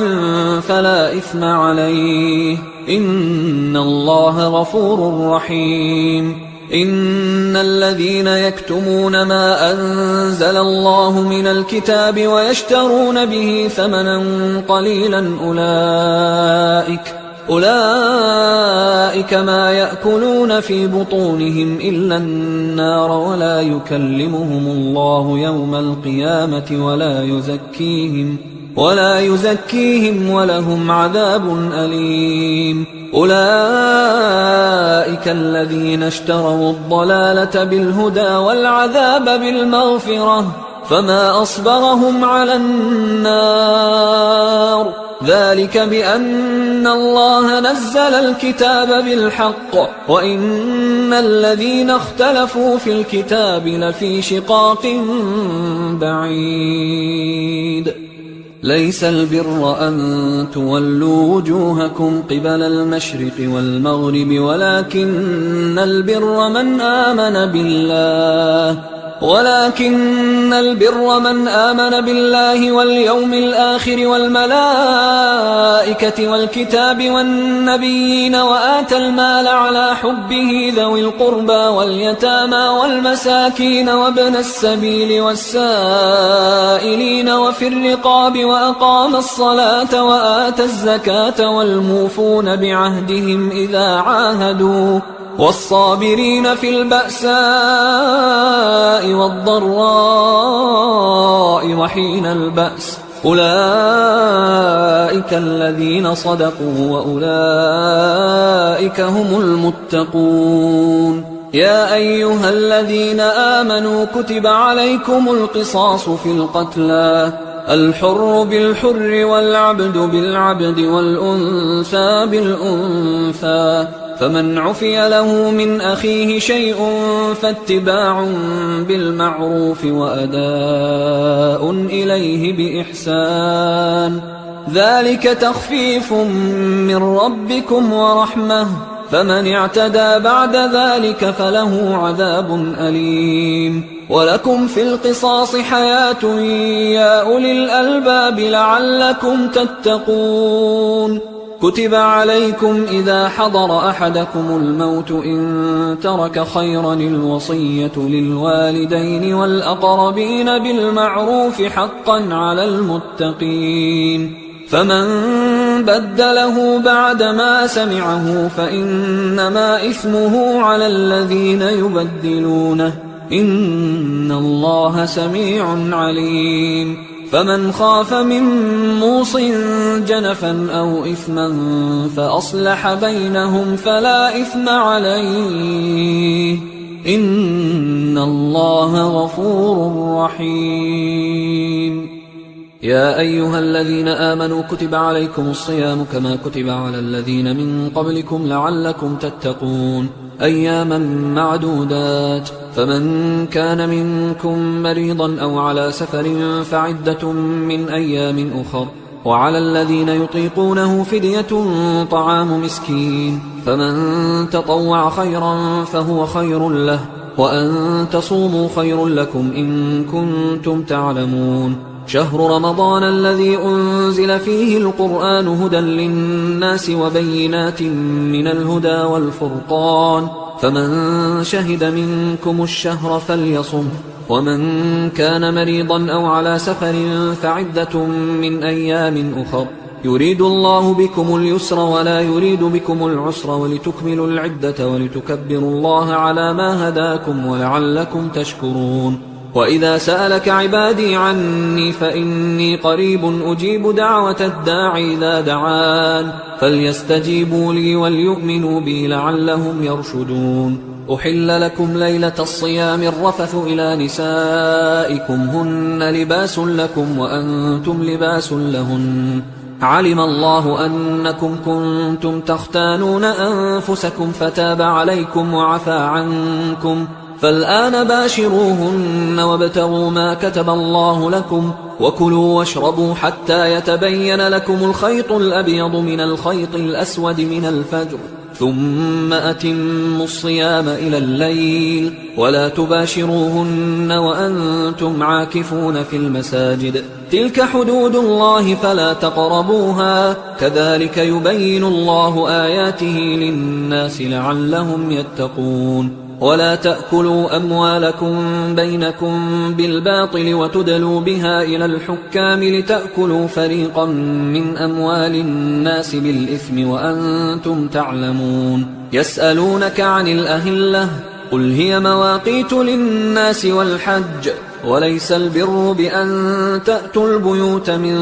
فلا إثم عليه إن الله غفور رحيم إن الذين يكتمون ما أنزل الله من الكتاب ويشترون به ثمنا قليلا أولئك ما يأكلون في بطونهم إلا النار ولا يكلمهم الله يوم القيامة ولا يزكيهم ولهم عذاب أليم أولئك الذين اشتروا الضلالة بالهدى والعذاب بالمغفرة فما أصبرهم على النار ذلك بأن الله نزل الكتاب بالحق وإن الذين اختلفوا في الكتاب لفي شقاق بعيد ليس البر أن تولوا وجوهكم قبل المشرق والمغرب ولكن البر من آمن بالله واليوم الآخر والملائكة والكتاب والنبيين وآتى المال على حبه ذوي القربى واليتامى والمساكين وابن السبيل والسائلين وفي الرقاب وأقام الصلاة وآتى الزكاة والموفون بعهدهم إذا عاهدوا والصابرين في البأساء والضراء وحين البأس أولئك الذين صدقوا وأولئك هم المتقون يا أيها الذين آمنوا كتب عليكم القصاص في القتلى الحر بالحر والعبد بالعبد والأنثى بالأنثى فمن عفي له من أخيه شيء فاتباع بالمعروف وأداء إليه بإحسان ذلك تخفيف من ربكم ورحمة فمن اعتدى بعد ذلك فله عذاب أليم ولكم في القصاص حياة يا أولي الألباب لعلكم تتقون كتب عليكم إذا حضر أحدكم الموت إن ترك خيرا الوصية للوالدين والأقربين بالمعروف حقا على المتقين فمن بدله بعدما سمعه فإنما إثمه على الذين يبدلونه إن الله سميع عليم فمن خاف من موص جنفا أو إثما فأصلح بينهم فلا إثم عليه إن الله غفور رحيم. يا أيها الذين آمنوا كتب عليكم الصيام كما كتب على الذين من قبلكم لعلكم تتقون أياما معدودات، فمن كان منكم مريضا أو على سفر فعدة من أيام أخر، وعلى الذين يطيقونه فدية طعام مسكين، فمن تطوع خيرا فهو خير له، وأن تصوموا خير لكم إن كنتم تعلمون. شهر رمضان الذي أنزل فيه القرآن هدى للناس وبينات من الهدى والفرقان، فمن شهد منكم الشهر فليصم، ومن كان مريضا أو على سفر فعدة من أيام أخر، يريد الله بكم اليسر ولا يريد بكم العسر ولتكملوا العدة ولتكبروا الله على ما هداكم ولعلكم تشكرون. وإذا سألك عبادي عني فإني قريب أجيب دعوة الداعي إذا دعان، فليستجيبوا لي وليؤمنوا بي لعلهم يرشدون. أحل لكم ليلة الصيام الرفث إلى نسائكم هن لباس لكم وأنتم لباس لهن، علم الله أنكم كنتم تختانون أنفسكم فتاب عليكم وعفى عنكم، فالآن باشروهن وابتغوا ما كتب الله لكم، وكلوا واشربوا حتى يتبين لكم الخيط الأبيض من الخيط الأسود من الفجر، ثم أتموا الصيام إلى الليل، ولا تباشروهن وأنتم عاكفون في المساجد، تلك حدود الله فلا تقربوها، كذلك يبين الله آياته للناس لعلهم يتقون. ولا تأكلوا أموالكم بينكم بالباطل وتدلوا بها إلى الحكام لتأكلوا فريقا من أموال الناس بالإثم وأنتم تعلمون. يسألونك عن الأهلة قل هي مواقيت للناس والحج، وليس البر بأن تأتوا البيوت من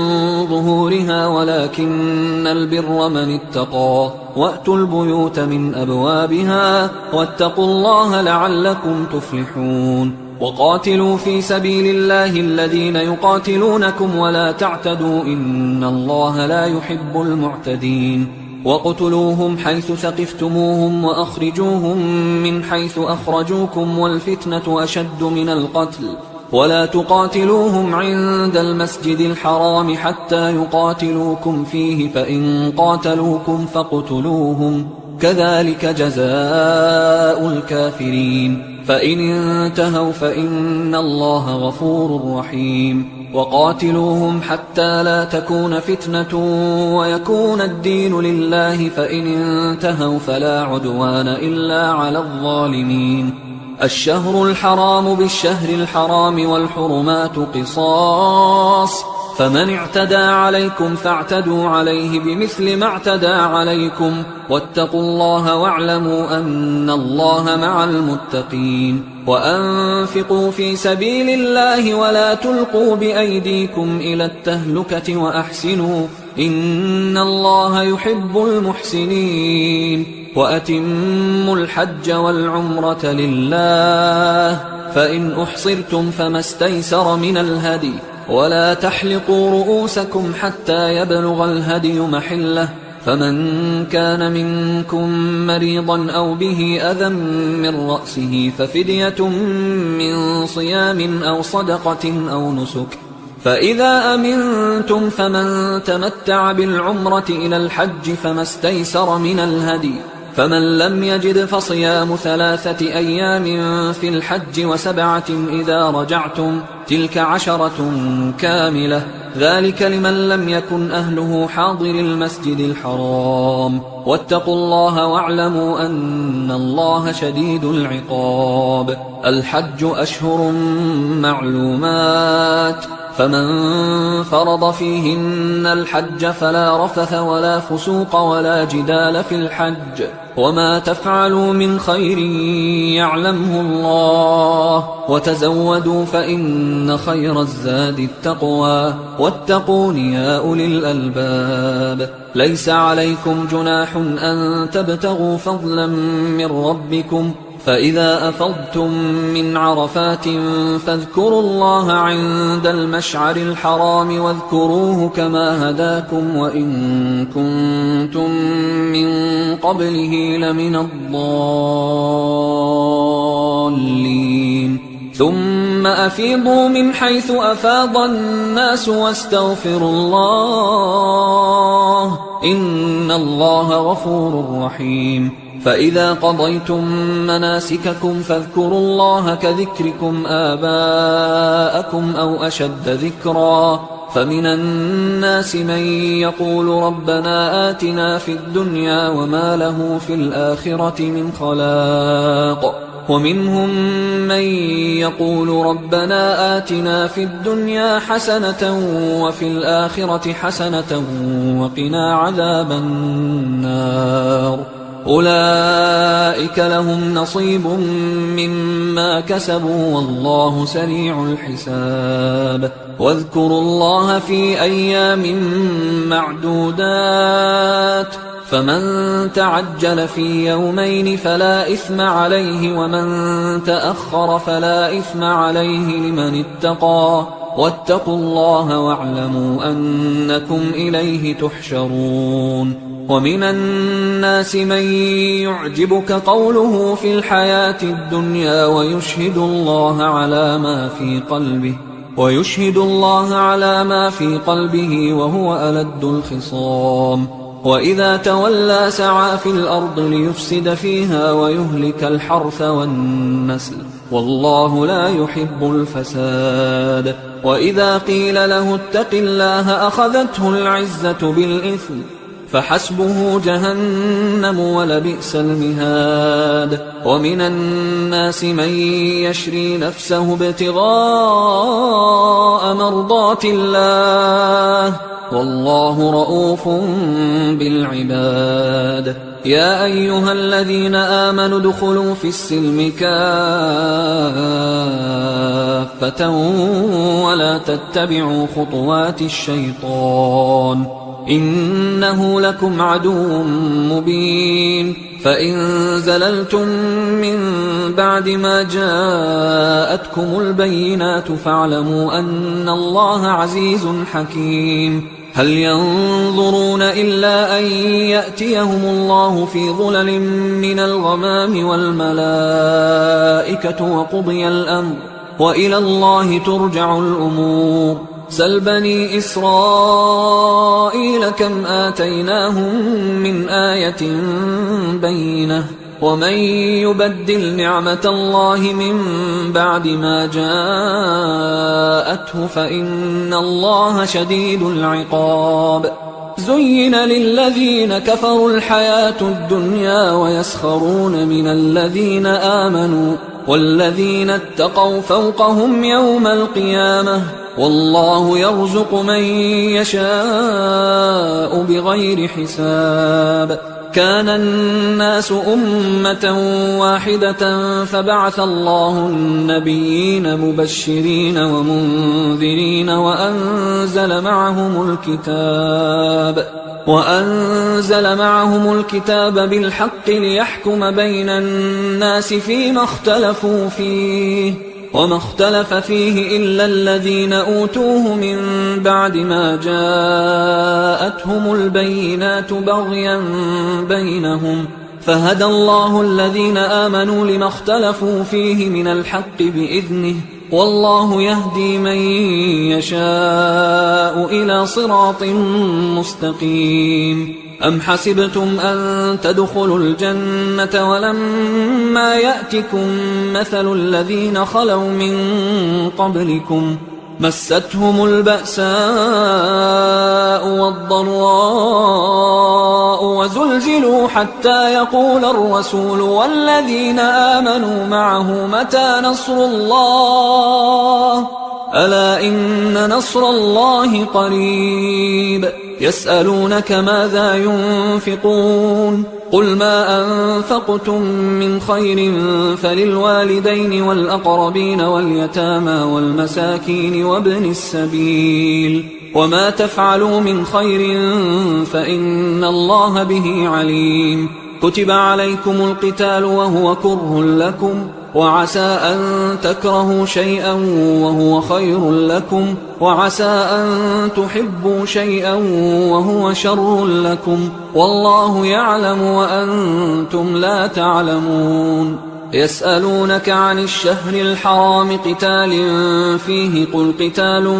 ظهورها ولكن البر من اتقى، وأتوا البيوت من أبوابها واتقوا الله لعلكم تفلحون. وقاتلوا في سبيل الله الذين يقاتلونكم ولا تعتدوا إن الله لا يحب المعتدين. وقتلوهم حيث ثقفتموهم وأخرجوهم من حيث أخرجوكم والفتنة أشد من القتل، ولا تقاتلوهم عند المسجد الحرام حتى يقاتلوكم فيه، فإن قاتلوكم فاقتلوهم، كذلك جزاء الكافرين، فإن انتهوا فإن الله غفور رحيم. وقاتلوهم حتى لا تكون فتنة ويكون الدين لله، فإن انتهوا فلا عدوان إلا على الظالمين. الشهر الحرام بالشهر الحرام والحرمات قصاص، فمن اعتدى عليكم فاعتدوا عليه بمثل ما اعتدى عليكم، واتقوا الله واعلموا أن الله مع المتقين. وأنفقوا في سبيل الله ولا تلقوا بأيديكم إلى التهلكة وأحسنوا إن الله يحب المحسنين. وأتموا الحج والعمرة لله، فإن أحصرتم فما استيسر من الهدي، ولا تحلقوا رؤوسكم حتى يبلغ الهدي محله، فمن كان منكم مريضا أو به أذى من رأسه ففدية من صيام أو صدقة أو نسك، فإذا أمنتم فمن تمتع بالعمرة إلى الحج فما استيسر من الهدي، فمن لم يجد فصيام 3 أيام في الحج و7 إذا رجعتم، تلك 10 كاملة، ذلك لمن لم يكن أهله حاضر المسجد الحرام. واتقوا الله واعلموا أن الله شديد العقاب. الحج أشهر معلومات، فمن فرض فيهن الحج فلا رفث ولا فسوق ولا جدال في الحج وما تفعلوا من خير يعلمه الله وتزودوا فإن خير الزاد التقوى واتقون يا أولي الألباب ليس عليكم جناح أن تبتغوا فضلا من ربكم فإذا أفضتم من عرفات فاذكروا الله عند المشعر الحرام واذكروه كما هداكم وإن كنتم من قبله لمن الضالين ثم أفيضوا من حيث أفاض الناس واستغفروا الله إن الله غفور رحيم فإذا قضيتم مناسككم فاذكروا الله كذكركم آباءكم أو أشد ذكرا فمن الناس من يقول ربنا آتنا في الدنيا وما له في الآخرة من خلاق ومنهم من يقول ربنا آتنا في الدنيا حسنة وفي الآخرة حسنة وقنا عذاب النار أولئك لهم نصيب مما كسبوا والله سريع الحساب واذكروا الله في أيام معدودات فمن تعجل في يومين فلا إثم عليه ومن تأخر فلا إثم عليه لمن اتقى واتقوا الله واعلموا أنكم إليه تحشرون ومن الناس من يعجبك قوله في الحياة الدنيا ويشهد الله على ما في قلبه وهو ألد الخصام وإذا تولى سعى في الأرض ليفسد فيها ويهلك الحرث والنسل والله لا يحب الفساد وإذا قيل له اتق الله أخذته العزة بالإثم فحسبه جهنم ولبئس المهاد ومن الناس من يشري نفسه ابتغاء مرضات الله والله رؤوف بالعباد يا أيها الذين آمنوا ادخلوا في السلم كافة ولا تتبعوا خطوات الشيطان إنه لكم عدو مبين فإن زللتم من بعد ما جاءتكم البينات فاعلموا أن الله عزيز حكيم هل ينظرون إلا أن يأتيهم الله في ظلل من الغمام والملائكة وقضي الأمر وإلى الله ترجع الأمور سل بني إسرائيل كم آتيناهم من آية بينة ومن يبدل نعمة الله من بعد ما جاءته فإن الله شديد العقاب زين للذين كفروا الحياة الدنيا ويسخرون من الذين آمنوا والذين اتقوا فوقهم يوم القيامة والله يرزق من يشاء بغير حساب كان الناس أمة واحدة فبعث الله النبيين مبشرين ومنذرين وأنزل معهم الكتاب بالحق ليحكم بين الناس فيما اختلفوا فيه وما اختلف فيه إلا الذين أوتوه من بعد ما جاءتهم البينات بغيا بينهم فهدى الله الذين آمنوا لما اختلفوا فيه من الحق بإذنه والله يهدي من يشاء إلى صراط مستقيم أم حسبتم أن تدخلوا الجنة ولما يأتكم مثل الذين خلوا من قبلكم مستهم البأساء والضراء وزلزلوا حتى يقول الرسول والذين آمنوا معه متى نصر الله ألا إن نصر الله قريب يسألونك ماذا ينفقون قل ما أنفقتم من خير فللوالدين والأقربين واليتامى والمساكين وابن السبيل وما تفعلوا من خير فإن الله به عليم كتب عليكم القتال وهو كره لكم وعسى أن تكرهوا شيئا وهو خير لكم وعسى أن تحبوا شيئا وهو شر لكم والله يعلم وأنتم لا تعلمون يسألونك عن الشهر الحرام قتال فيه قل قتال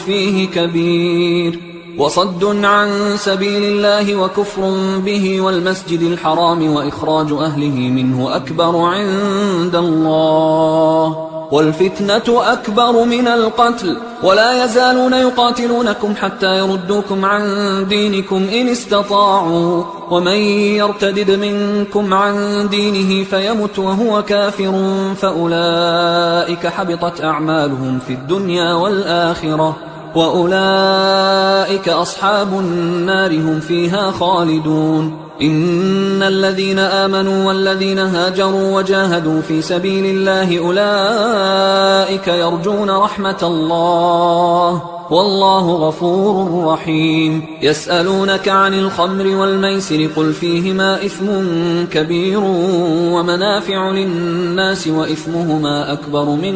فيه كبير وصد عن سبيل الله وكفر به والمسجد الحرام وإخراج أهله منه أكبر عند الله والفتنة أكبر من القتل ولا يزالون يقاتلونكم حتى يردوكم عن دينكم إن استطاعوا ومن يرتدد منكم عن دينه فيمت وهو كافر فأولئك حبطت أعمالهم في الدنيا والآخرة وأولئك أصحاب النار هم فيها خالدون إن الذين آمنوا والذين هاجروا وجاهدوا في سبيل الله أولئك يرجون رحمة الله والله غفور رحيم يسألونك عن الخمر والميسر قل فيهما إثم كبير ومنافع للناس وإثمهما أكبر من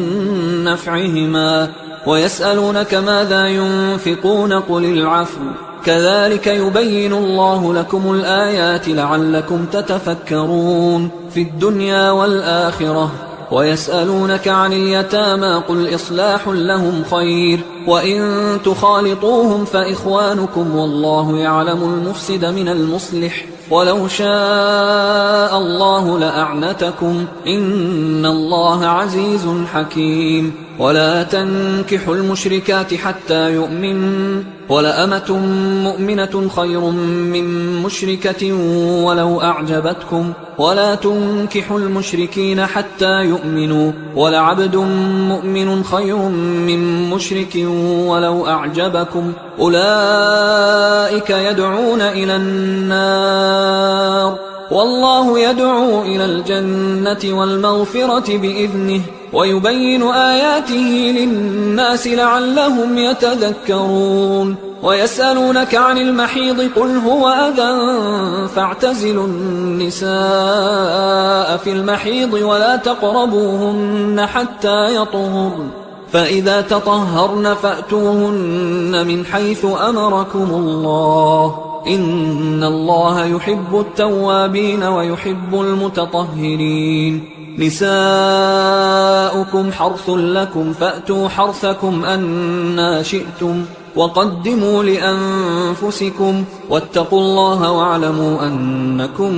نفعهما ويسألونك ماذا ينفقون قل العفو كذلك يبين الله لكم الآيات لعلكم تتفكرون في الدنيا والآخرة ويسألونك عن اليتامى قل إصلاح لهم خير وإن تخالطوهم فإخوانكم والله يعلم المفسد من المصلح ولو شاء الله لأعنتكم إن الله عزيز حكيم ولا تنكحوا المشركات حتى يؤمنوا ولأمة مؤمنة خير من مشركة ولو أعجبتكم ولا تنكحوا المشركين حتى يؤمنوا ولعبد مؤمن خير من مشرك ولو أعجبكم أولئك يدعون إلى النار والله يدعو إلى الجنة والمغفرة بإذنه ويبين آياته للناس لعلهم يتذكرون ويسألونك عن المحيض قل هو أذى فاعتزلوا النساء في المحيض ولا تقربوهن حتى يطهرن فإذا تطهرن فأتوهن من حيث أمركم الله إن الله يحب التوابين ويحب المتطهرين نساؤكم حرث لكم فأتوا حرثكم أنى شئتم وقدموا لأنفسكم واتقوا الله واعلموا أنكم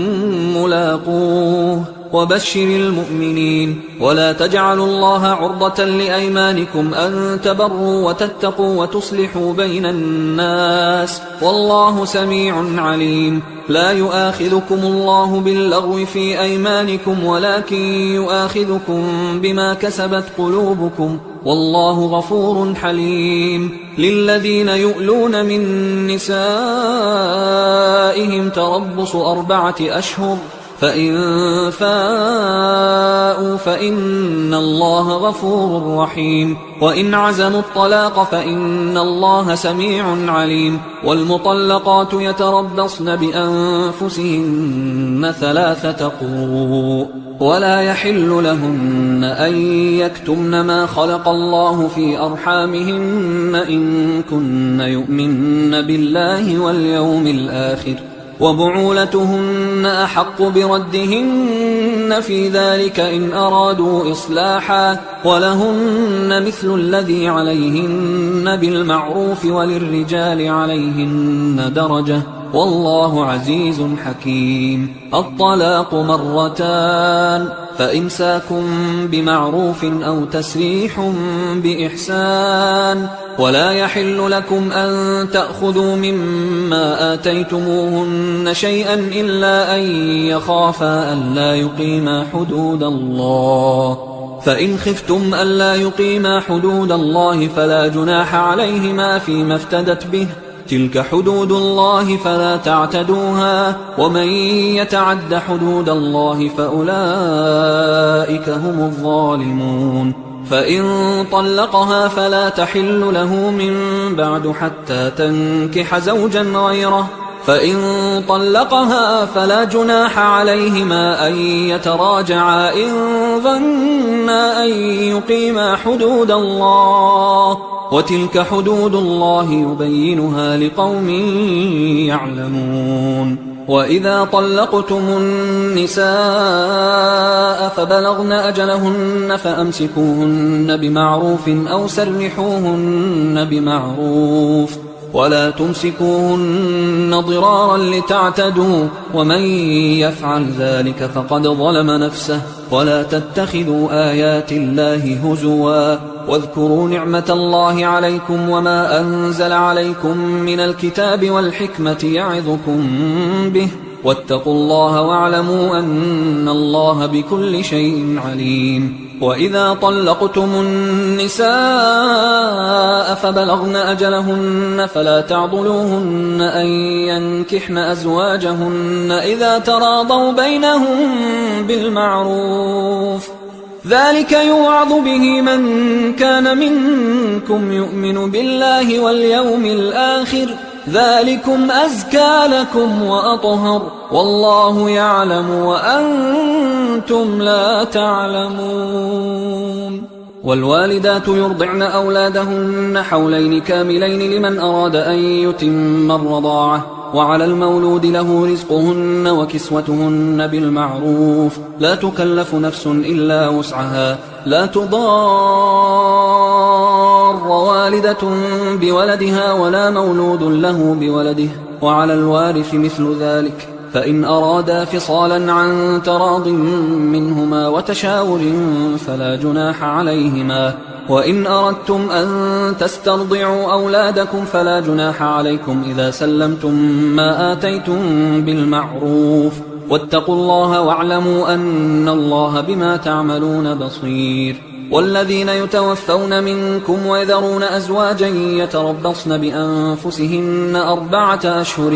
ملاقوه وبشر المؤمنين ولا تجعلوا الله عرضة لأيمانكم أن تبروا وتتقوا وتصلحوا بين الناس والله سميع عليم لا يؤاخذكم الله باللغو في أيمانكم ولكن يؤاخذكم بما كسبت قلوبكم والله غفور حليم للذين يؤلون من نسائهم تربص 4 أشهر فإن فاءوا فإن الله غفور رحيم وإن عزموا الطلاق فإن الله سميع عليم والمطلقات يتربصن بأنفسهن 3 قروء ولا يحل لهن أن يكتمن ما خلق الله في أرحامهن إن كن يؤمن بالله واليوم الآخر وبعولتهن أحق بردهن في ذلك إن أرادوا إصلاحا ولهن مثل الذي عليهن بالمعروف وللرجال عليهن درجة والله عزيز حكيم الطلاق 2 فإمساك بمعروف أو تسريح بإحسان ولا يحل لكم أن تأخذوا مما آتيتموهن شيئا إلا أن يخافا ألا يقيما حدود الله فإن خفتم ألا يقيما حدود الله فلا جناح عليهما فيما افتدت به، تلك حدود الله فلا تعتدوها، ومن يتعد حدود الله فأولئك هم الظالمون. فإن طلقها فلا تحل له من بعد حتى تنكح زوجا غيره، فإن طلقها فلا جناح عليهما أن يتراجعا إن ظنا أن يقيما حدود الله، وتلك حدود الله يبينها لقوم يعلمون. وإذا طلقتم النساء فبلغن أجلهن فأمسكوهن بمعروف أو سرحوهن بمعروف، ولا تمسكوهن ضرارا لتعتدوا، ومن يفعل ذلك فقد ظلم نفسه. ولا تتخذوا آيات الله هزوا، واذكروا نعمة الله عليكم وما أنزل عليكم من الكتاب والحكمة يعظكم به، واتقوا الله واعلموا أن الله بكل شيء عليم. وإذا طلقتم النساء فبلغن أجلهن فلا تعضلوهن أن ينكحن أزواجهن إذا تراضوا بينهم بالمعروف، ذلك يوعظ به من كان منكم يؤمن بالله واليوم الآخر، ذلكم أزكى لكم وأطهر، والله يعلم وأنتم لا تعلمون. والوالدات يرضعن أولادهن حولين كاملين لمن أراد أن يتم الرضاعة، وعلى المولود له رزقهن وكسوتهن بالمعروف، لا تكلف نفس إلا وسعها، لا تضار والدة بولدها ولا مولود له بولده، وعلى الوارث مثل ذلك، فإن أرادا فصالا عن تراض منهما وتشاور فلا جناح عليهما. وإن أردتم أن تسترضعوا أولادكم فلا جناح عليكم إذا سلمتم ما آتيتم بالمعروف، واتقوا الله واعلموا أن الله بما تعملون بصير. والذين يتوفون منكم ويذرون أزواجا يتربصن بأنفسهن 4 أشهر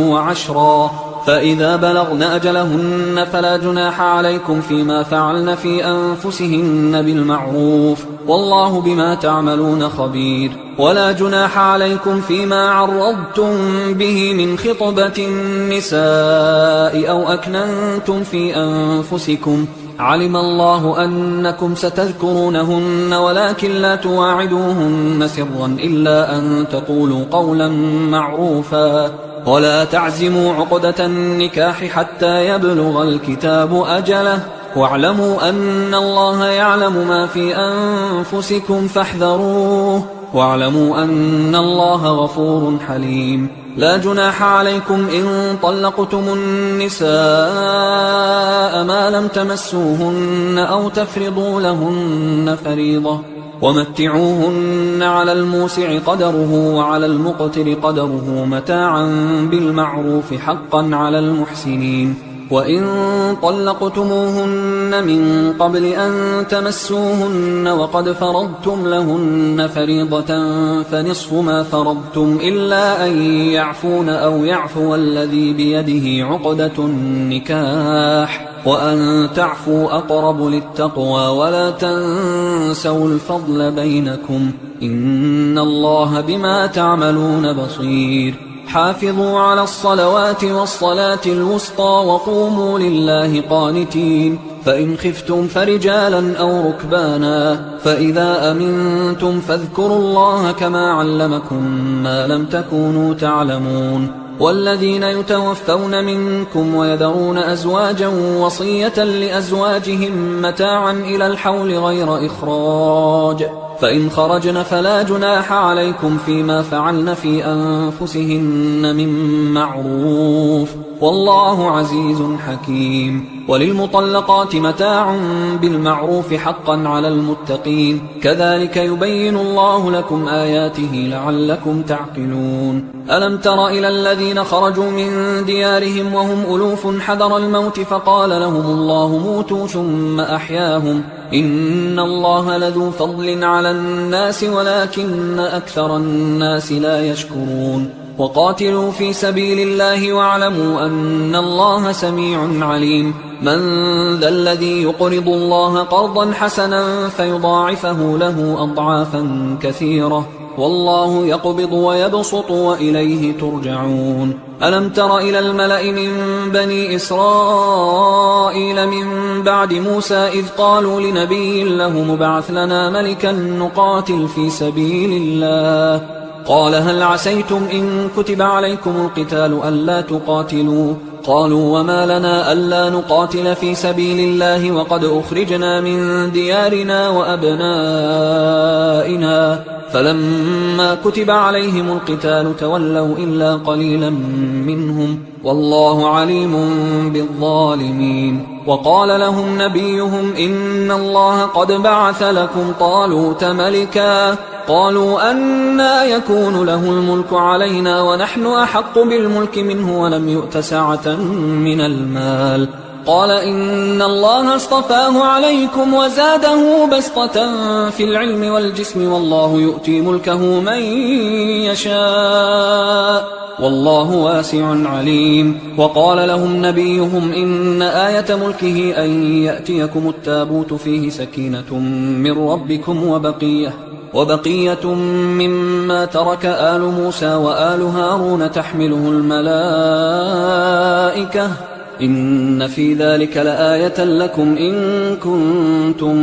وعشرا، فإذا بلغن أجلهن فلا جناح عليكم فيما فعلن في أنفسهن بالمعروف، والله بما تعملون خبير. ولا جناح عليكم فيما عرضتم به من خطبة النساء أو أكننتم في أنفسكم، علم الله أنكم ستذكرونهن ولكن لا تواعدوهن سرا إلا أن تقولوا قولا معروفا، ولا تعزموا عقدة النكاح حتى يبلغ الكتاب أجله، واعلموا أن الله يعلم ما في أنفسكم فاحذروه، واعلموا أن الله غفور حليم. لا جناح عليكم إن طلقتم النساء ما لم تمسوهن أو تفرضوا لهن فريضة، ومتعوهن على الموسع قدره وعلى المقتر قدره متاعا بالمعروف حقا على المحسنين. وإن طلقتموهن من قبل أن تمسوهن وقد فرضتم لهن فريضة فنصف ما فرضتم إلا أن يعفون أو يعفو الذي بيده عقدة النكاح، وأن تعفوا أقرب للتقوى، ولا تنسوا الفضل بينكم، إن الله بما تعملون بصير. حافظوا على الصلوات والصلاة الوسطى وقوموا لله قانتين، فإن خفتم فرجالا أو ركبانا، فإذا أمنتم فاذكروا الله كما علمكم ما لم تكونوا تعلمون. والذين يتوفون منكم ويذرون أزواجا وصية لأزواجهم متاعا إلى الحول غير إخراج، فإن خرجن فلا جناح عليكم فيما فعلن في أنفسهن من معروف، والله عزيز حكيم. وللمطلقات متاع بالمعروف حقا على المتقين، كذلك يبين الله لكم آياته لعلكم تعقلون. ألم تر إلى الذين خرجوا من ديارهم وهم ألوف حذر الموت فقال لهم الله موتوا ثم أحياهم، إن الله لذو فضل على الناس ولكن أكثر الناس لا يشكرون. وقاتلوا في سبيل الله واعلموا أن الله سميع عليم. من ذا الذي يقرض الله قرضا حسنا فيضاعفه له أضعافا كثيرة، والله يقبض ويبسط وإليه ترجعون. ألم تر إلى الملأ من بني إسرائيل من بعد موسى إذ قالوا لنبي له مبعث لنا ملكا نقاتل في سبيل الله، قال هل عسيتم إن كتب عليكم القتال ألا تقاتلوا؟ قالوا وما لنا ألا نقاتل في سبيل الله وقد أخرجنا من ديارنا وأبنائنا، فلما كتب عليهم القتال تولوا إلا قليلا منهم، والله عليم بالظالمين. وقال لهم نبيهم إن الله قد بعث لكم طالوت ملكا، قالوا أنى يكون له الملك علينا ونحن أحق بالملك منه ولم يؤت سعة من المال، قال إن الله اصطفاه عليكم وزاده بسطة في العلم والجسم، والله يؤتي ملكه من يشاء والله واسع عليم. وقال لهم نبيهم إن آية ملكه أن يأتيكم التابوت فيه سكينة من ربكم وبقية مما ترك آل موسى وآل هارون تحمله الملائكة، إن في ذلك لآية لكم إن كنتم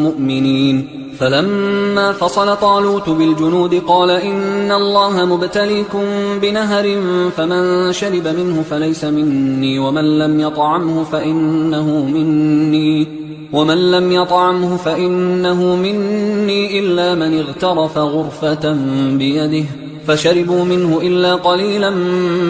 مؤمنين. فلما فصل طالوت بالجنود قال إن الله مبتليكم بنهر فمن شرب منه فليس مني ومن لم يطعمه فإنه مني إلا من اغترف غرفة بيده، فشربوا منه إلا قليلا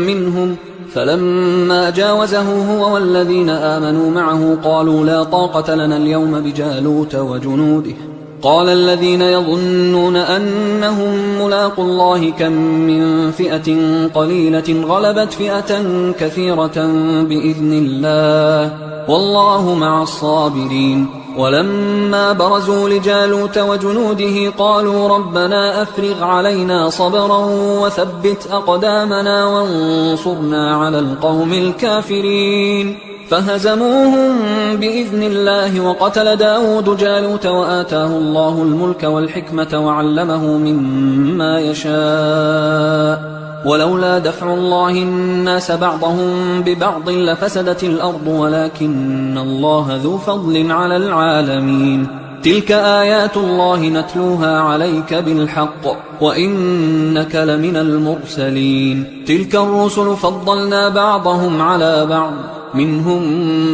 منهم. فلما جاوزه هو والذين آمنوا معه قالوا لا طاقة لنا اليوم بجالوت وجنوده. قال الذين يظنون أنهم ملاقوا الله كم من فئة قليلة غلبت فئة كثيرة بإذن الله والله مع الصابرين. ولما برزوا لجالوت وجنوده قالوا ربنا أفرغ علينا صبرا وثبت أقدامنا وانصرنا على القوم الكافرين، فهزموهم بإذن الله. وقتل داود جالوت وآتاه الله الملك والحكمة وعلمه مما يشاء، ولولا دفع الله الناس بعضهم ببعض لفسدت الأرض ولكن الله ذو فضل على العالمين. تلك آيات الله نتلوها عليك بالحق وإنك لمن المرسلين. تلك الرسل فضلنا بعضهم على بعض، منهم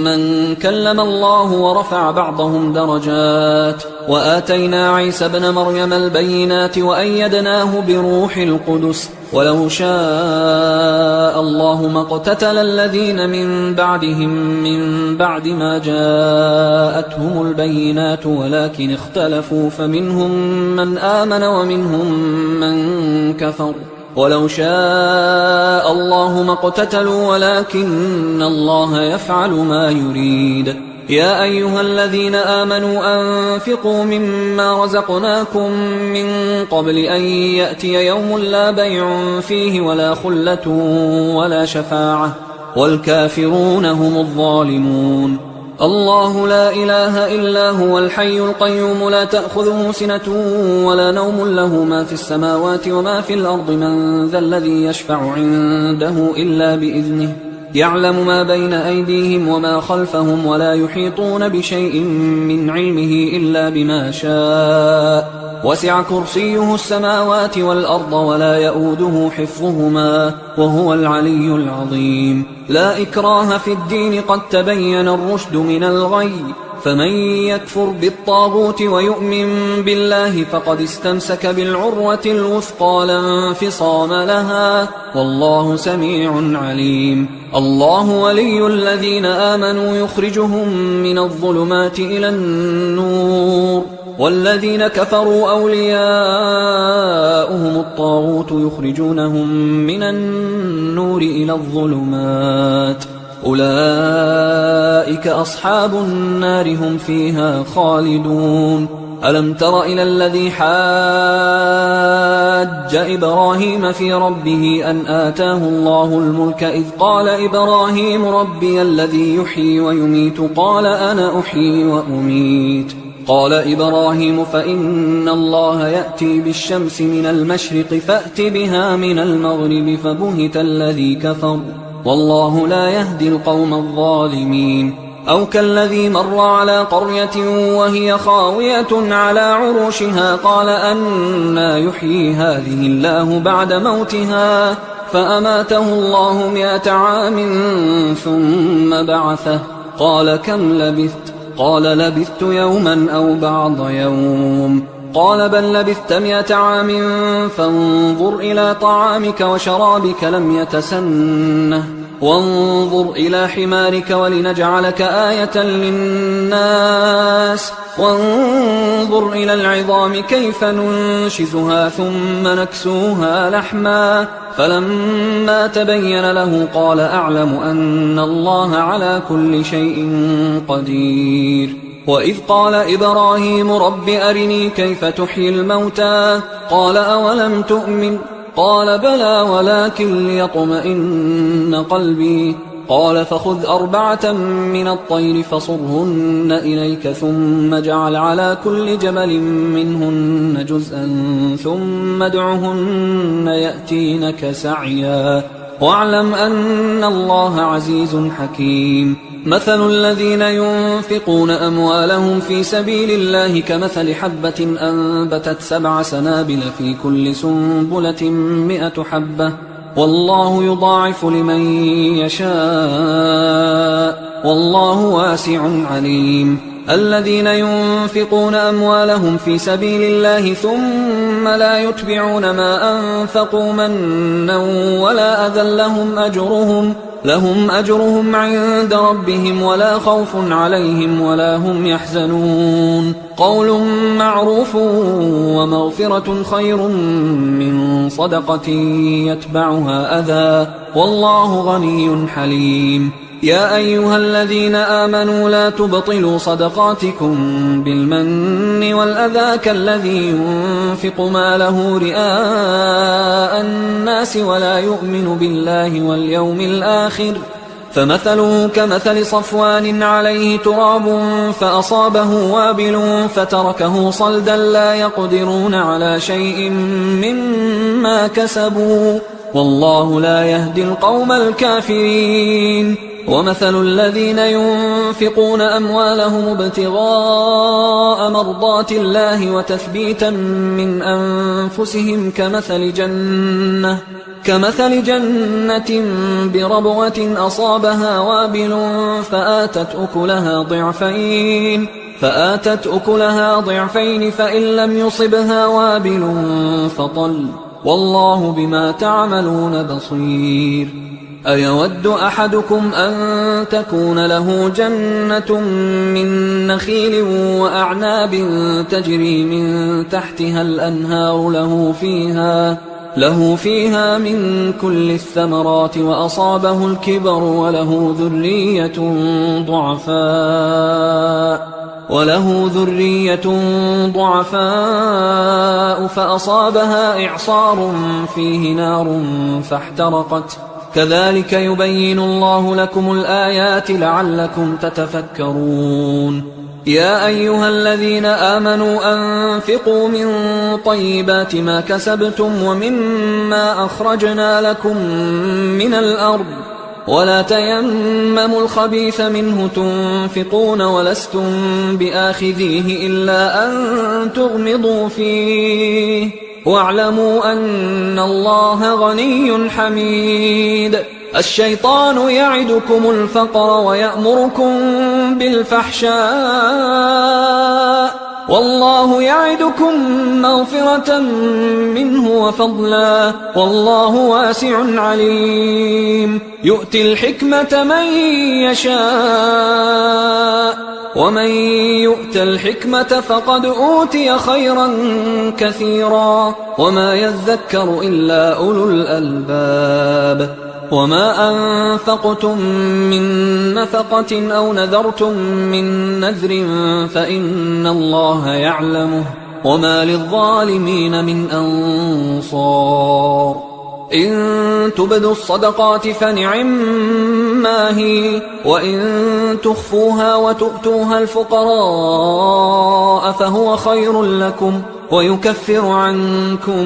من كلم الله ورفع بعضهم درجات، وآتينا عيسى ابن مريم البينات وأيدناه بروح القدس، ولو شاء الله ما اقتتل الذين من بعدهم من بعد ما جاءتهم البينات ولكن اختلفوا فمنهم من آمن ومنهم من كفر، ولو شاء الله ما اقتتلوا ولكن الله يفعل ما يريد. يا أيها الذين آمنوا أنفقوا مما رزقناكم من قبل أن يأتي يوم لا بيع فيه ولا خلة ولا شفاعة والكافرون هم الظالمون. الله لا إله إلا هو الحي القيوم لا تأخذه سنة ولا نوم له ما في السماوات وما في الأرض من ذا الذي يشفع عنده إلا بإذنه يعلم ما بين أيديهم وما خلفهم ولا يحيطون بشيء من علمه إلا بما شاء وسع كرسيه السماوات والأرض ولا يؤوده حفظهما وهو العلي العظيم. لا إكراه في الدين قد تبين الرشد من الغي فمن يكفر بالطاغوت ويؤمن بالله فقد استمسك بالعروة الوثقى لا انفصام لها، والله سميع عليم. الله ولي الذين آمنوا يخرجهم من الظلمات إلى النور، والذين كفروا أولياؤهم الطاغوت يخرجونهم من النور إلى الظلمات، أولئك أصحاب النار هم فيها خالدون. ألم تر إلى الذي حاج إبراهيم في ربه أن آتاه الله الملك إذ قال إبراهيم ربي الذي يحيي ويميت قال أنا أحيي وأميت. قال إبراهيم فإن الله يأتي بالشمس من المشرق فأت بها من المغرب فبهت الذي كفر والله لا يهدي القوم الظالمين. أو كالذي مر على قرية وهي خاوية على عروشها قال أنى يحيي هذه الله بعد موتها فأماته الله 100 عام ثم بعثه قال كم لبثت؟ قال لبثت يوما أو بعض يوم. قال بل لبثت 100 عام فانظر إلى طعامك وشرابك لم يتسنه وانظر إلى حمارك ولنجعلك آية للناس وانظر إلى العظام كيف ننشزها ثم نكسوها لحما فلما تبين له قال أعلم أن الله على كل شيء قدير. وإذ قال إبراهيم رب أرني كيف تحيي الموتى قال أولم تؤمن قال بلى ولكن ليطمئن قلبي قال فخذ 4 من الطير فصرهن إليك ثم اجعل على كل جبل منهن جزءا ثم ادعهن يأتينك سعيا واعلم أن الله عزيز حكيم. مثل الذين ينفقون أموالهم في سبيل الله كمثل حبة أنبتت 7 سنابل في كل سنبلة 100 حبة والله يضاعف لمن يشاء والله واسع عليم. الذين ينفقون أموالهم في سبيل الله ثم لا يتبعون ما أنفقوا منا ولا أذى لهم أجرهم عند ربهم ولا خوف عليهم ولا هم يحزنون. قول معروف ومغفرة خير من صدقة يتبعها أذى والله غني حليم. يا أيها الذين آمنوا لا تبطلوا صدقاتكم بالمن والأذى كالذي ينفق ماله رئاء الناس ولا يؤمن بالله واليوم الآخر فمثله كمثل صفوان عليه تراب فأصابه وابل فتركه صلدا لا يقدرون على شيء مما كسبوا والله لا يهدي القوم الكافرين. ومثل الذين ينفقون أموالهم ابتغاء مرضات الله وتثبيتا من أنفسهم كمثل جنة بربوة أصابها وابل فآتت أكلها ضعفين فإن لم يصبها وابل فطل والله بما تعملون بصير. أيود أحدكم أن تكون له جنة من نخيل وأعناب تجري من تحتها الأنهار له فيها من كل الثمرات وأصابه الكبر وله ذرية ضعفاء فأصابها إعصار فيه نار فاحترقت كذلك يبين الله لكم الآيات لعلكم تتفكرون. يا أيها الذين آمنوا أنفقوا من طيبات ما كسبتم ومما أخرجنا لكم من الأرض ولا تيمموا الخبيث منه تنفقون ولستم بآخذيه إلا أن تغمضوا فيه واعلموا أن الله غني حميد. الشيطان يعدكم الفقر ويأمركم بالفحشاء والله يعدكم مغفرة منه وفضلا والله واسع عليم. يؤتي الحكمة من يشاء ومن يؤت الحكمة فقد أوتي خيرا كثيرا وما يذكر إلا أولو الألباب. وما أنفقتم من نفقة أو نذرتم من نذر فإن الله يعلمه وما للظالمين من أنصار. إن تبدوا الصدقات فنعما هي وإن تخفوها وتؤتوها الفقراء فهو خير لكم ويكفر عنكم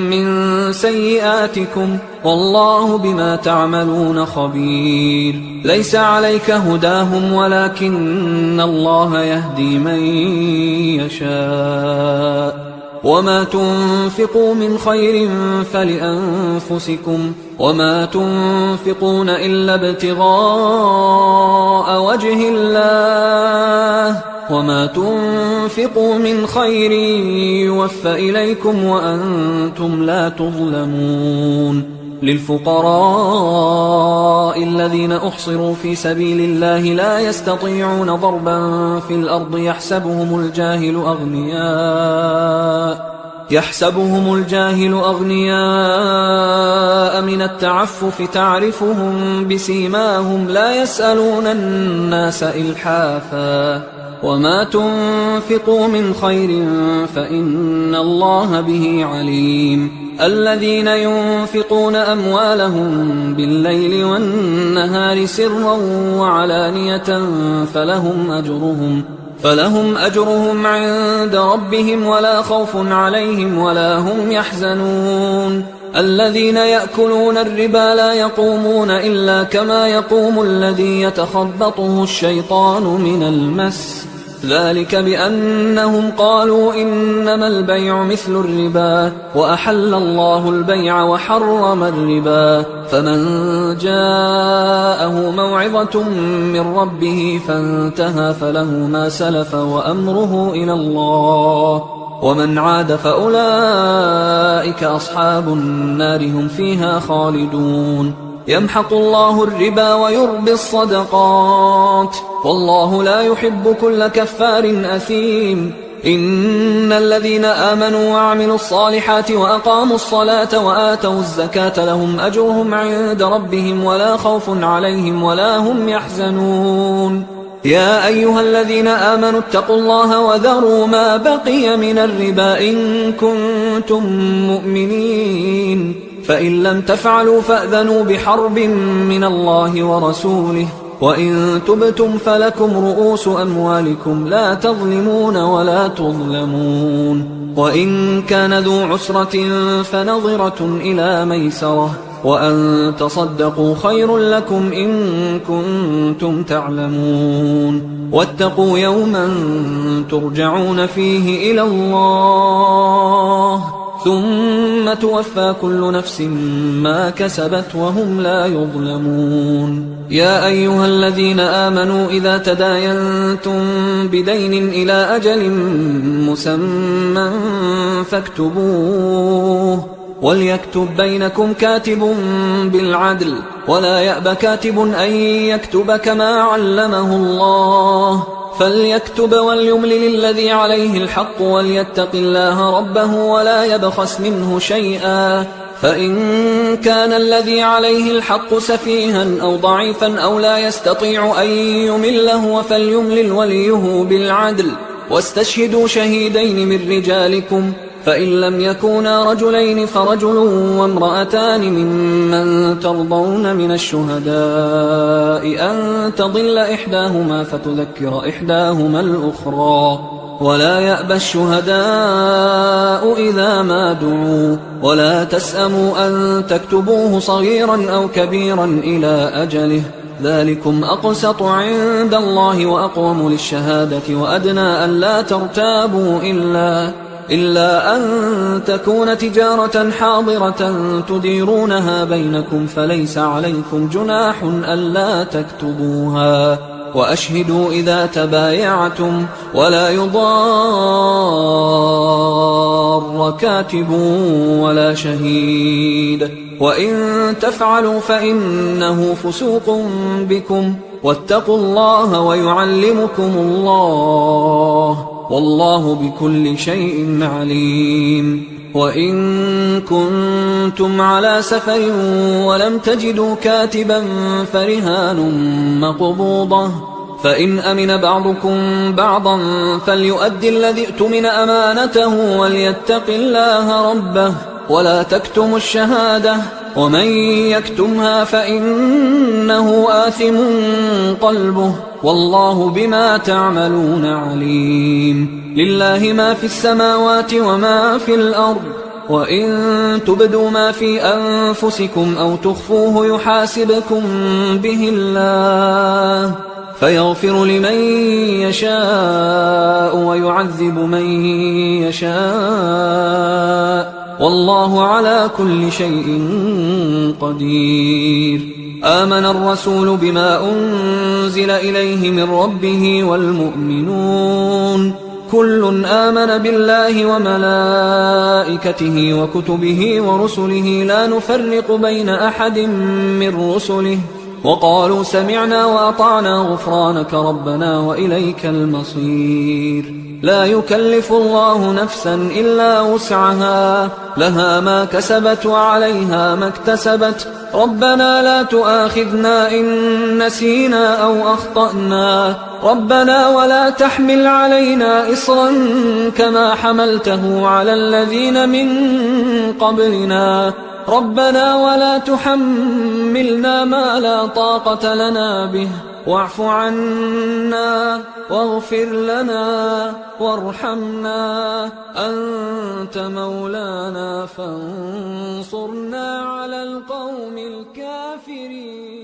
من سيئاتكم والله بما تعملون خبير. ليس عليك هداهم ولكن الله يهدي من يشاء. وما تنفقوا من خير فلأنفسكم وما تنفقون إلا ابتغاء وجه الله وما تنفقوا من خير يوفى إليكم وأنتم لا تظلمون. للفقراء الذين أحصروا في سبيل الله لا يستطيعون ضربا في الأرض يحسبهم الجاهل أغنياء من التعفف تعرفهم بسيماهم لا يسألون الناس إلحافا. وما تنفقوا من خير فإن الله به عليم. الذين ينفقون أموالهم بالليل والنهار سرا وعلانية فلهم أجرهم عند ربهم ولا خوف عليهم ولا هم يحزنون. الذين يأكلون الربا لا يقومون إلا كما يقوم الذي يتخبطه الشيطان من المس ذلك بأنهم قالوا إنما البيع مثل الربا وأحل الله البيع وحرم الربا. فمن جاءه موعظة من ربه فانتهى فله ما سلف وأمره إلى الله ومن عاد فأولئك أصحاب النار هم فيها خالدون. يمحق الله الربا ويربي الصدقات والله لا يحب كل كفار أثيم. إن الذين آمنوا وعملوا الصالحات وأقاموا الصلاة وآتوا الزكاة لهم أجرهم عند ربهم ولا خوف عليهم ولا هم يحزنون. يا أيها الذين آمنوا اتقوا الله وذروا ما بقي من الربا إن كنتم مؤمنين فإن لم تفعلوا فأذنوا بحرب من الله ورسوله وإن تبتم فلكم رؤوس أموالكم لا تظلمون ولا تظلمون. وإن كان ذو عسرة فنظرة إلى ميسرة وأن تصدقوا خير لكم إن كنتم تعلمون. واتقوا يوما ترجعون فيه إلى الله ثم توفى كل نفس ما كسبت وهم لا يظلمون. يا أيها الذين آمنوا إذا تداينتم بدين إلى أجل مسمى فاكتبوه وليكتب بينكم كاتب بالعدل ولا يأب كاتب أن يكتب كما علمه الله فليكتب وليملل الذي عليه الحق وليتق الله ربه ولا يبخس منه شيئا فإن كان الذي عليه الحق سفيها أو ضعيفا أو لا يستطيع أن يمله فليملل وليه بالعدل واستشهدوا شهيدين من رجالكم فإن لم يكونا رجلين فرجل وامرأتان ممن ترضون من الشهداء أن تضل إحداهما فتذكر إحداهما الأخرى ولا يأبى الشهداء إذا ما دعوا ولا تسأموا أن تكتبوه صغيرا أو كبيرا إلى أجله ذلكم أقسط عند الله وأقوم للشهادة وأدنى أن لا ترتابوا إلا أن تكون تجارة حاضرة تديرونها بينكم فليس عليكم جناح ألا تكتبوها، وأشهدوا إذا تبايعتم، ولا يضار كاتب ولا شهيد، وإن تفعلوا فإنه فسوق بكم، واتقوا الله ويعلمكم الله، والله بكل شيء عليم. وإن كنتم على سفر ولم تجدوا كاتبا فرهان مقبوضة، فإن أمن بعضكم بعضا فليؤدي الذي اؤتمن أمانته وليتق الله ربه ولا تكتموا الشهادة، ومن يكتمها فإنه آثم قلبه، والله بما تعملون عليم. لله ما في السماوات وما في الأرض، وإن تبدوا ما في أنفسكم أو تخفوه يحاسبكم به الله، فيغفر لمن يشاء ويعذب من يشاء، والله على كل شيء قدير. آمن الرسول بما أنزل إليه من ربه والمؤمنون كل آمن بالله وملائكته وكتبه ورسله لا نفرق بين أحد من رسله، وقالوا سمعنا وأطعنا غفرانك ربنا وإليك المصير. لا يكلف الله نفسا إلا وسعها، لها ما كسبت وعليها ما اكتسبت، ربنا لا تؤاخذنا إن نسينا أو أخطأنا، ربنا ولا تحمل علينا إصرا كما حملته على الذين من قبلنا، ربنا ولا تحملنا ما لا طاقة لنا به، واعف عنا واغفر لنا وارحمنا، أنت مولانا فانصرنا على القوم الكافرين.